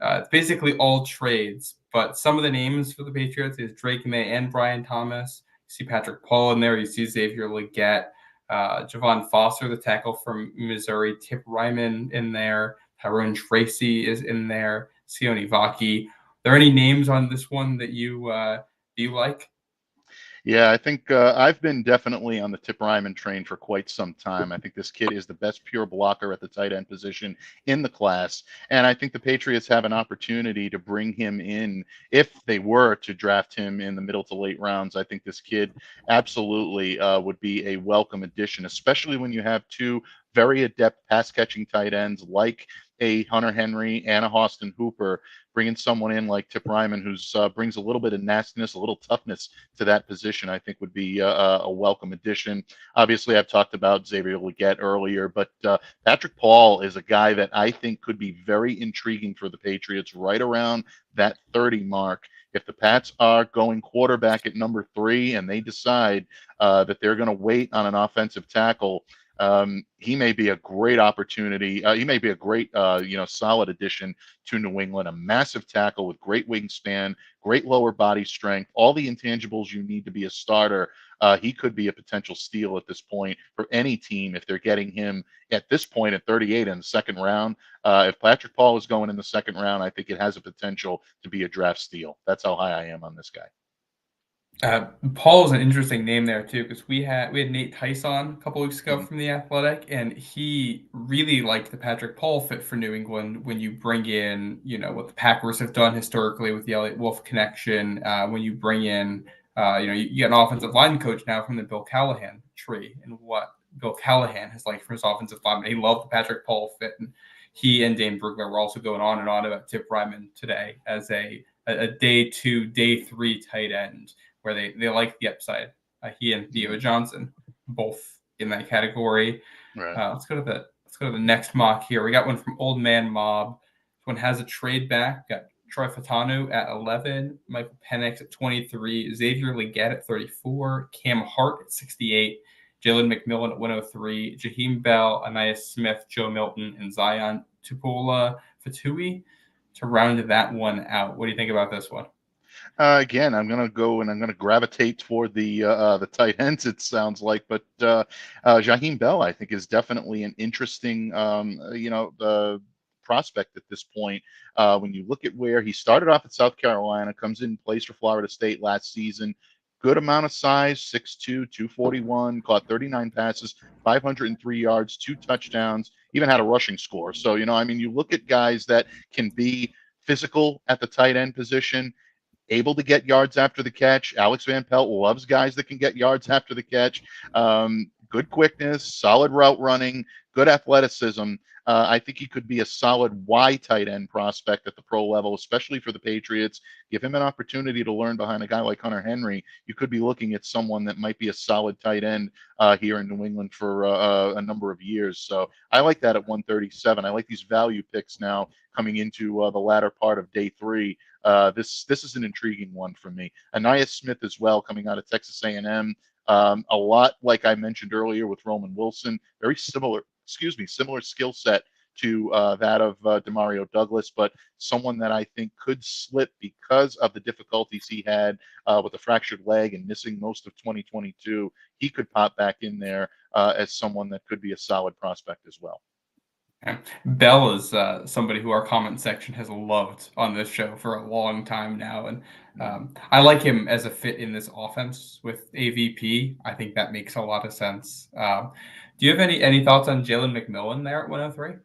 It's basically all trades, but some of the names for the Patriots is Drake May and Brian Thomas. You see Patrick Paul in there. You see Xavier Legette, Javon Foster, the tackle from Missouri, Tip Ryman in there. Tyrone Tracy is in there. Sione Vaki. Are there any names on this one that you like? Yeah, I think I've been definitely on the Tip Ryman train for quite some time. I think this kid is the best pure blocker at the tight end position in the class. And I think the Patriots have an opportunity to bring him in if they were to draft him in the middle to late rounds. I think this kid absolutely would be a welcome addition, especially when you have two very adept pass catching tight ends like a Hunter Henry and a Austin Hooper. Bringing someone in like Tip Ryman, who's brings a little bit of nastiness, a little toughness to that position, I think would be a welcome addition. Obviously, I've talked about Xavier Legette earlier, but Patrick Paul is a guy that I think could be very intriguing for the Patriots right around that 30 mark. If the Pats are going quarterback at number 3 and they decide that they're going to wait on an offensive tackle, he may be a great opportunity. He may be a great, solid addition to New England. A massive tackle with great wingspan, great lower body strength, all the intangibles you need to be a starter. He could be a potential steal at this point for any team if they're getting him at this point at 38 in the second round. If Patrick Paul is going in the second round, I think it has a potential to be a draft steal. That's how high I am on this guy. Paul is an interesting name there too, because we had Nate Tice on a couple weeks ago from The Athletic, and he really liked the Patrick Paul fit for New England when you bring in, what the Packers have done historically with the Elliot Wolf connection. When you bring in, you get an offensive line coach now from the Bill Callahan tree, and what Bill Callahan has liked from his offensive lineman. He loved the Patrick Paul fit, and he and Dane Brugler were also going on and on about Tip Ryman today as a day 2, day 3 tight end, where they like the upside. He and Theo Johnson, both in that category. Right. Let's go to the next mock here. We got one from Old Man Mob. This one has a trade back. Got Troy Fatanu at 11, Michael Penix at 23, Xavier Legette at 34, Cam Hart at 68, Jalen McMillan at 103, Jaheim Bell, Anais Smith, Joe Milton, and Zion Tupola Fatui to round that one out. What do you think about this one? Again, I'm going to go and I'm going to gravitate toward the tight ends, it sounds like. But Jaheim Bell, I think, is definitely an interesting, prospect at this point. When you look at where he started off at South Carolina, comes in, plays for Florida State last season. Good amount of size, 6'2", 241, caught 39 passes, 503 yards, 2 touchdowns, even had a rushing score. So, you look at guys that can be physical at the tight end position, able to get yards after the catch. Alex Van Pelt loves guys that can get yards after the catch. Good quickness, solid route running, good athleticism. I think he could be a solid Y tight end prospect at the pro level, especially for the Patriots. Give him an opportunity to learn behind a guy like Hunter Henry. You could be looking at someone that might be a solid tight end here in New England for a number of years. So I like that at 137. I like these value picks now coming into the latter part of day 3. This is an intriguing one for me. Anais Smith as well, coming out of Texas A&M. A lot like I mentioned earlier with Roman Wilson, very similar skill set to that of Demario Douglas, but someone that I think could slip because of the difficulties he had with a fractured leg and missing most of 2022. He could pop back in there as someone that could be a solid prospect as well. Yeah. Bell is somebody who our comment section has loved on this show for a long time now, and I like him as a fit in this offense with AVP. I think that makes a lot of sense. Do you have any thoughts on Jalen McMillan there at 103?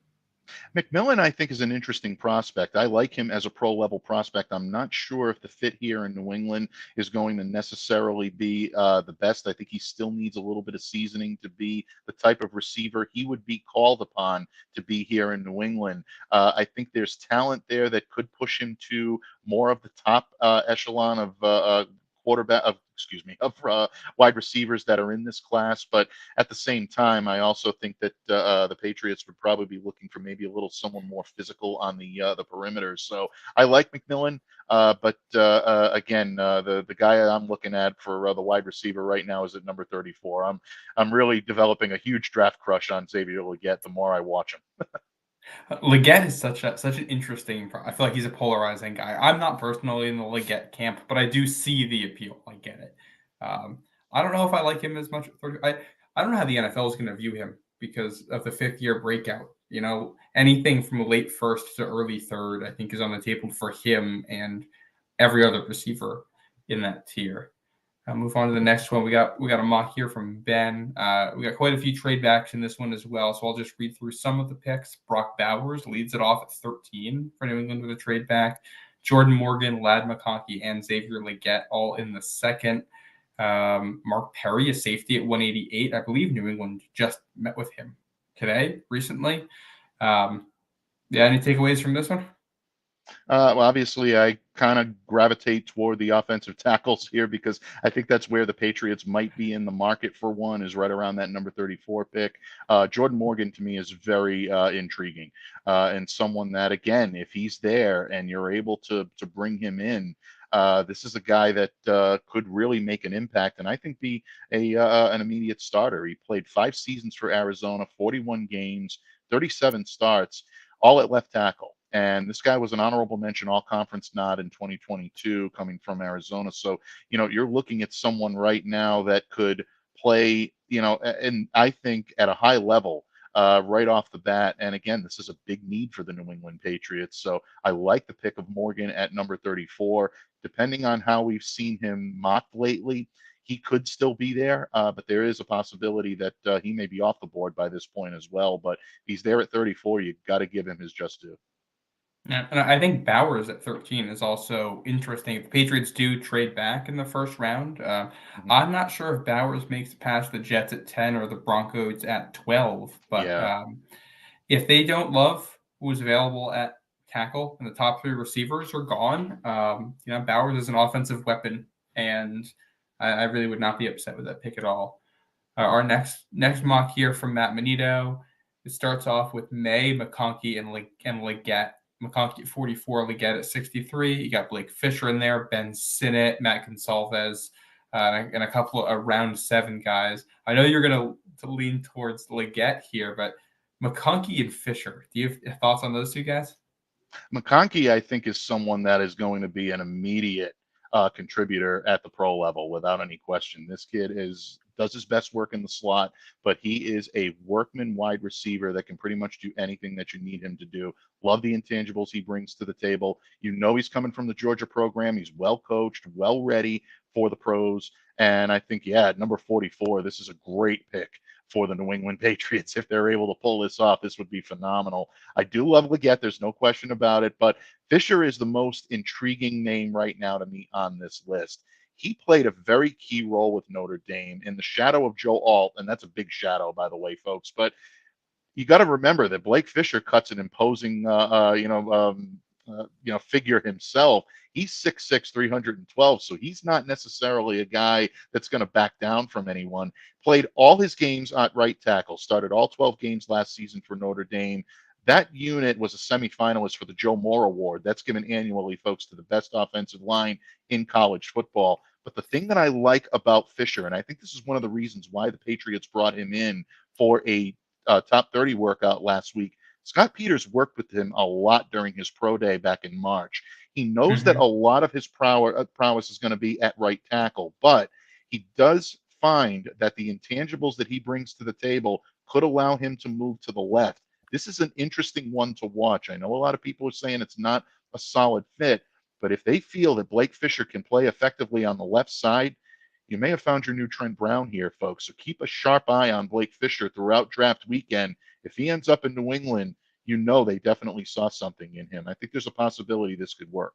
McMillan, I think, is an interesting prospect. I like him as a pro level prospect. I'm not sure if the fit here in New England is going to necessarily be the best. I think he still needs a little bit of seasoning to be the type of receiver he would be called upon to be here in New England. I think there's talent there that could push him to more of the top echelon of quarterback of excuse me of wide receivers that are in this class. But at the same time, I also think that the Patriots would probably be looking for maybe a little someone more physical on the perimeter. So I like McMillan, but again, the guy I'm looking at for the wide receiver right now is at number 34. I'm really developing a huge draft crush on Xavier Legette the more I watch him. Leggett is such an interesting. I feel like he's a polarizing guy. I'm not personally in the Leggett camp, but I do see the appeal. I get it. Um, I don't know if I like him as much. I don't know how the NFL is going to view him because of the 5th-year breakout. You know, anything from late first to early third, I think, is on the table for him and every other receiver in that tier. I'll move on to the next one. We got a mock here from Ben. We got quite a few trade backs in this one as well, so I'll just read through some of the picks. Brock Bowers leads it off at 13 for New England with a trade back. Jordan Morgan, Lad McConkey, and Xavier Legette all in the second. Mark Perry, a safety at 188. I believe New England just met with him recently. Yeah, any takeaways from this one? Well, obviously, I kind of gravitate toward the offensive tackles here because I think that's where the Patriots might be in the market for one, is right around that number 34 pick. Jordan Morgan, to me, is very intriguing and someone that, again, if he's there and you're able to bring him in, this is a guy that could really make an impact and I think be an immediate starter. He played 5 seasons for Arizona, 41 games, 37 starts, all at left tackle. And this guy was an honorable mention all conference nod in 2022 coming from Arizona. So, you're looking at someone right now that could play, and I think at a high level right off the bat. And again, this is a big need for the New England Patriots. So I like the pick of Morgan at number 34. Depending on how we've seen him mocked lately, he could still be there, but there is a possibility that he may be off the board by this point as well. But he's there at 34. You got to give him his just due. Yeah, and I think Bowers at 13 is also interesting. If the Patriots do trade back in the first round, I'm not sure if Bowers makes it past the Jets at 10 or the Broncos at 12. But Yeah. If they don't love who's available at tackle and the top 3 receivers are gone, Bowers is an offensive weapon, and I really would not be upset with that pick at all. Our next mock here from Matt Manito. It starts off with May, McConkey, and Legette. McConkey at 44, Legette at 63. You got Blake Fisher in there, Ben Sinnott, Matt Gonsalves, and a couple of round 7 guys. I know you're going to lean towards Legette here, but McConkey and Fisher, do you have thoughts on those 2 guys? McConkey, I think, is someone that is going to be an immediate contributor at the pro level without any question. This kid does his best work in the slot, but he is a workman wide receiver that can pretty much do anything that you need him to do. Love the intangibles he brings to the table. He's coming from the Georgia program. He's well coached, well ready for the pros. And I think, at number 44, this is a great pick for the New England Patriots. If they're able to pull this off, this would be phenomenal. I do love Legette. There's no question about it. But Fisher is the most intriguing name right now to me on this list. He played a very key role with Notre Dame in the shadow of Joe Alt, and that's a big shadow, by the way, folks. But you got to remember that Blake Fisher cuts an imposing, figure himself. He's 6'6", 312, so he's not necessarily a guy that's going to back down from anyone. Played all his games at right tackle, started all 12 games last season for Notre Dame. That unit was a semifinalist for the Joe Moore Award. That's given annually, folks, to the best offensive line in college football. But the thing that I like about Fisher, and I think this is one of the reasons why the Patriots brought him in for a top 30 workout last week, Scott Peters worked with him a lot during his pro day back in March. He knows that a lot of his prowess is going to be at right tackle, but he does find that the intangibles that he brings to the table could allow him to move to the left. this is an interesting one to watch. I know a lot of people are saying it's not a solid fit, but if they feel that Blake Fisher can play effectively on the left side, you may have found your new Trent Brown here, folks. So keep a sharp eye on Blake Fisher throughout draft weekend. If he ends up in New England, you know they definitely saw something in him. I think there's a possibility this could work.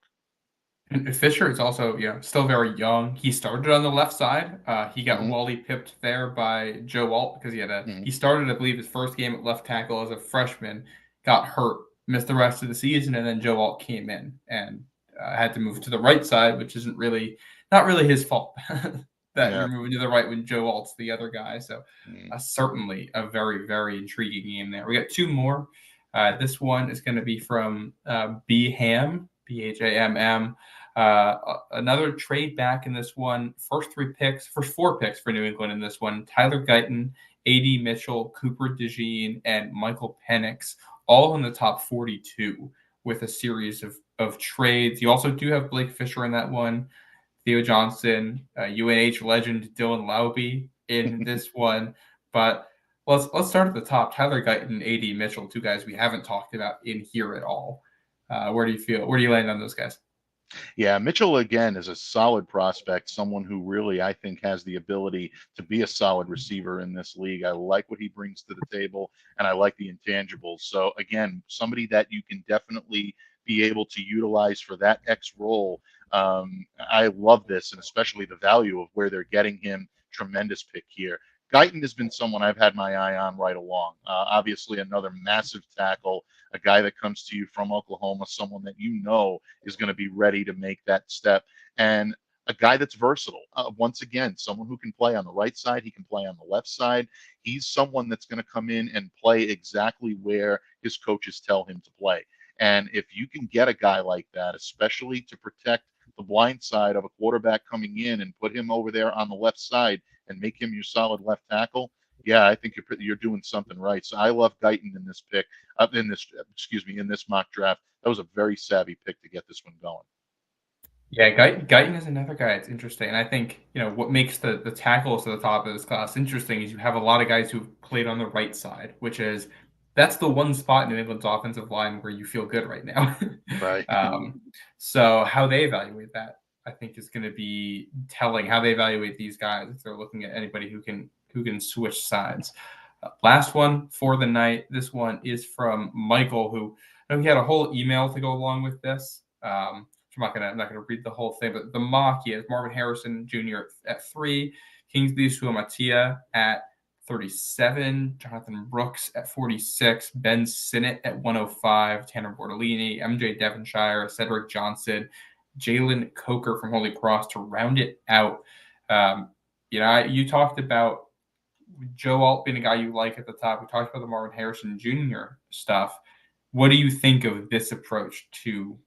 And Fisher is also, still very young. He started on the left side. He got Wally pipped there by Joe Alt because he started, I believe, his first game at left tackle as a freshman, got hurt, missed the rest of the season, and then Joe Alt came in and had to move to the right side, which isn't not really his fault that you're moving to the right when Joe Alt's the other guy. So certainly a very, very intriguing game there. We got two more. This one is going to be from B Ham, Bhamm. Another trade back in this one. First four picks for New England in this one. Tyler Guyton, A.D. Mitchell, Cooper DeJean, and Michael Penix, all in the top 42 with a series of trades. You also do have Blake Fisher in that one, Theo Johnson, UNH legend Dylan Laube in this one. But let's start at the top. Tyler Guyton, A.D. Mitchell, two guys we haven't talked about in here at all. Where do you land on those guys? Yeah, Mitchell, again, is a solid prospect, someone who really, I think, has the ability to be a solid receiver in this league. I like what he brings to the table, and I like the intangibles. So, again, somebody that you can definitely be able to utilize for that X role. I love this, and especially the value of where they're getting him. Tremendous pick here. Guyton has been someone I've had my eye on right along. Obviously, another massive tackle, a guy that comes to you from Oklahoma, someone that you know is going to be ready to make that step, and a guy that's versatile. Once again, someone who can play on the right side, he can play on the left side. He's someone that's going to come in and play exactly where his coaches tell him to play. And if you can get a guy like that, especially to protect the blind side of a quarterback coming in and put him over there on the left side and make him your solid left tackle, yeah, I think you're doing something right. So I love Guyton in this pick, in this mock draft. That was a very savvy pick to get this one going. Yeah, Guyton is another guy. It's interesting. And I think, what makes the tackles at the top of this class interesting is you have a lot of guys who've played on the right side, that's the one spot in New England's offensive line where you feel good right now. Right. So how they evaluate that, I think, is going to be telling. How they evaluate these guys if they're looking at anybody who can switch sides. Last one for the night. This one is from Michael, who he had a whole email to go along with this. I'm not gonna read the whole thing, but the mock, he has Marvin Harrison Jr. at 3, Kingsley Suamatia at 37, Jonathan Brooks at 46, Ben Sinnott at 105, Tanner Bortolini, MJ Devonshire, Cedric Johnson, Jalen Coker from Holy Cross to round it out. You talked about Joe Alt being a guy you like at the top. We talked about the Marvin Harrison Jr. stuff. What do you think of this approach to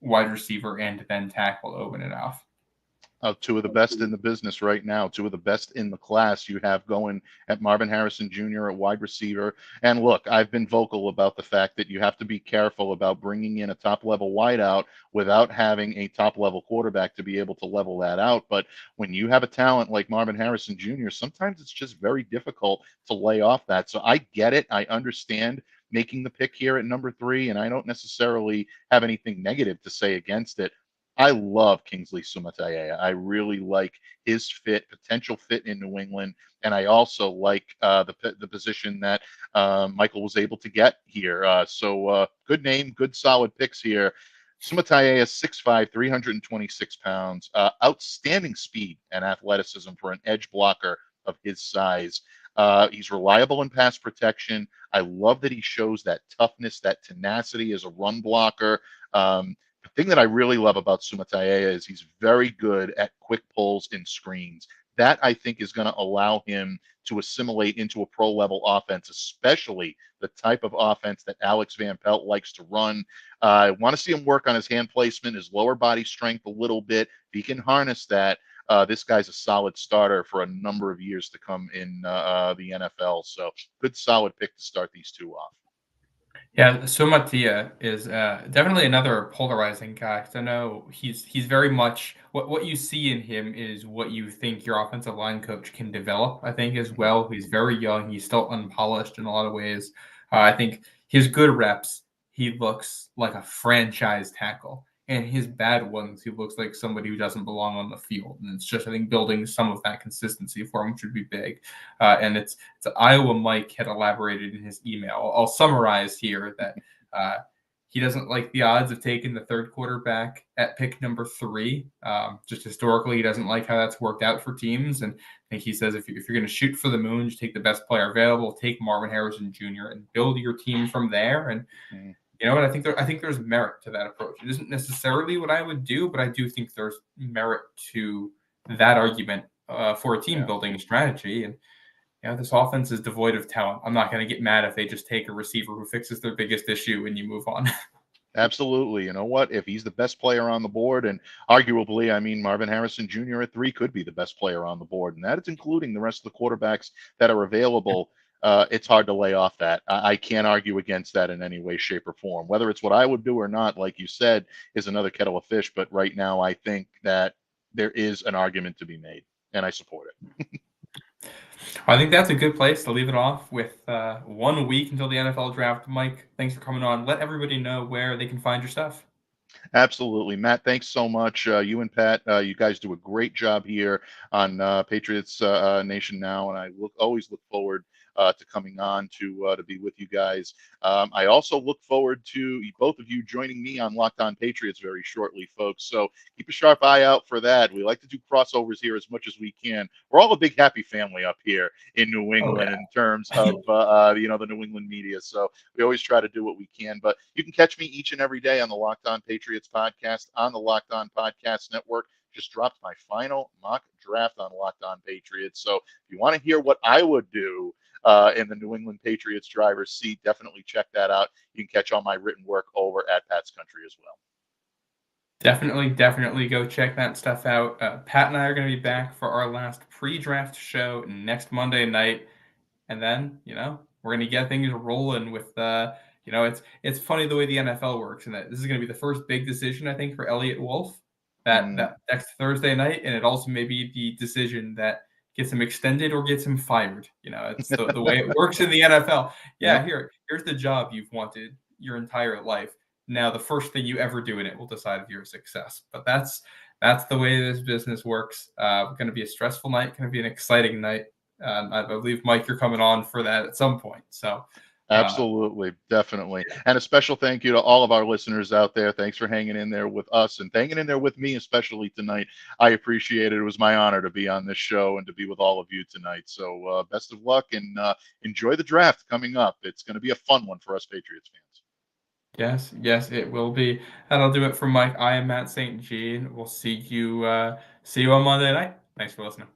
wide receiver and then tackle open it off? Two of the best in the business right now, two of the best in the class you have going at Marvin Harrison Jr. at wide receiver. And look, I've been vocal about the fact that you have to be careful about bringing in a top-level wideout without having a top-level quarterback to be able to level that out. But when you have a talent like Marvin Harrison Jr., sometimes it's just very difficult to lay off that. So I get it. I understand making the pick here at number 3, and I don't necessarily have anything negative to say against it. I love Kingsley Suamatia. I really like his potential fit in New England, and I also like the position that Michael was able to get here. So good name, good solid picks here. Suamatia is 6'5", 326 pounds. Outstanding speed and athleticism for an edge blocker of his size. He's reliable in pass protection. I love that he shows that toughness, that tenacity as a run blocker. The thing that I really love about Suamatia is he's very good at quick pulls and screens. That, I think, is going to allow him to assimilate into a pro-level offense, especially the type of offense that Alex Van Pelt likes to run. I want to see him work on his hand placement, his lower body strength a little bit. If he can harness that, this guy's a solid starter for a number of years to come in the NFL. So good, solid pick to start these two off. Yeah, Suamatia is definitely another polarizing guy. I know he's very much what you see in him is what you think your offensive line coach can develop. I think as well. He's very young. He's still unpolished in a lot of ways. I think his good reps, he looks like a franchise tackle. And his bad ones, he looks like somebody who doesn't belong on the field. And it's just, I think, building some of that consistency for him should be big. And it's Iowa Mike had elaborated in his email. I'll summarize here that he doesn't like the odds of taking the third quarterback at pick number 3. Just historically, he doesn't like how that's worked out for teams. And I think he says if you're going to shoot for the moon, just take the best player available, take Marvin Harrison Jr. and build your team from there. And you know what? I think there's merit to that approach. It isn't necessarily what I would do, but I do think there's merit to that argument for a team building strategy. And this offense is devoid of talent. I'm not going to get mad if they just take a receiver who fixes their biggest issue and you move on. Absolutely. You know what? If he's the best player on the board, and arguably, I mean, Marvin Harrison Jr. at 3 could be the best player on the board, and that is including the rest of the quarterbacks that are available. It's hard to lay off that. I can't argue against that in any way, shape, or form. Whether it's what I would do or not, like you said, is another kettle of fish. But right now, I think that there is an argument to be made, and I support it. I think that's a good place to leave it off with 1 week until the NFL draft. Mike, thanks for coming on. Let everybody know where they can find your stuff. Absolutely. Matt, thanks so much. You and Pat, you guys do a great job here on Patriots Nation now, and I always look forward to coming on to be with you guys. I also look forward to both of you joining me on Locked On Patriots very shortly, folks. So keep a sharp eye out for that. We like to do crossovers here as much as we can. We're all a big happy family up here in New England in terms of the New England media. So we always try to do what we can. But you can catch me each and every day on the Locked On Patriots podcast on the Locked On Podcast Network. Just dropped my final mock draft on Locked On Patriots. So if you want to hear what I would do in the New England Patriots driver's seat, definitely check that out. You can catch all my written work over at Pat's Country as well. Definitely go check that stuff out. Pat and I are going to be back for our last pre-draft show next Monday night. And then, we're going to get things rolling with, it's funny the way the NFL works, and that this is going to be the first big decision, I think, for Elliot Wolf that next Thursday night. And it also may be the decision that gets him extended or gets him fired. It's the way it works in the NFL. Yeah, here's the job you've wanted your entire life. Now, the first thing you ever do in it will decide if you're a success. But that's the way this business works. Going to be a stressful night. Going to be an exciting night. I believe, Mike, you're coming on for that at some point. So, absolutely, definitely. And a special thank you to all of our listeners out there. Thanks for hanging in there with us and hanging in there with me, especially tonight. I appreciate it. It was my honor to be on this show and to be with all of you tonight. So best of luck and enjoy the draft coming up. It's going to be a fun one for us Patriots fans. Yes, it will be. That'll do it for Mike. I am Matt St. Jean. We'll see you on Monday night. Thanks for listening.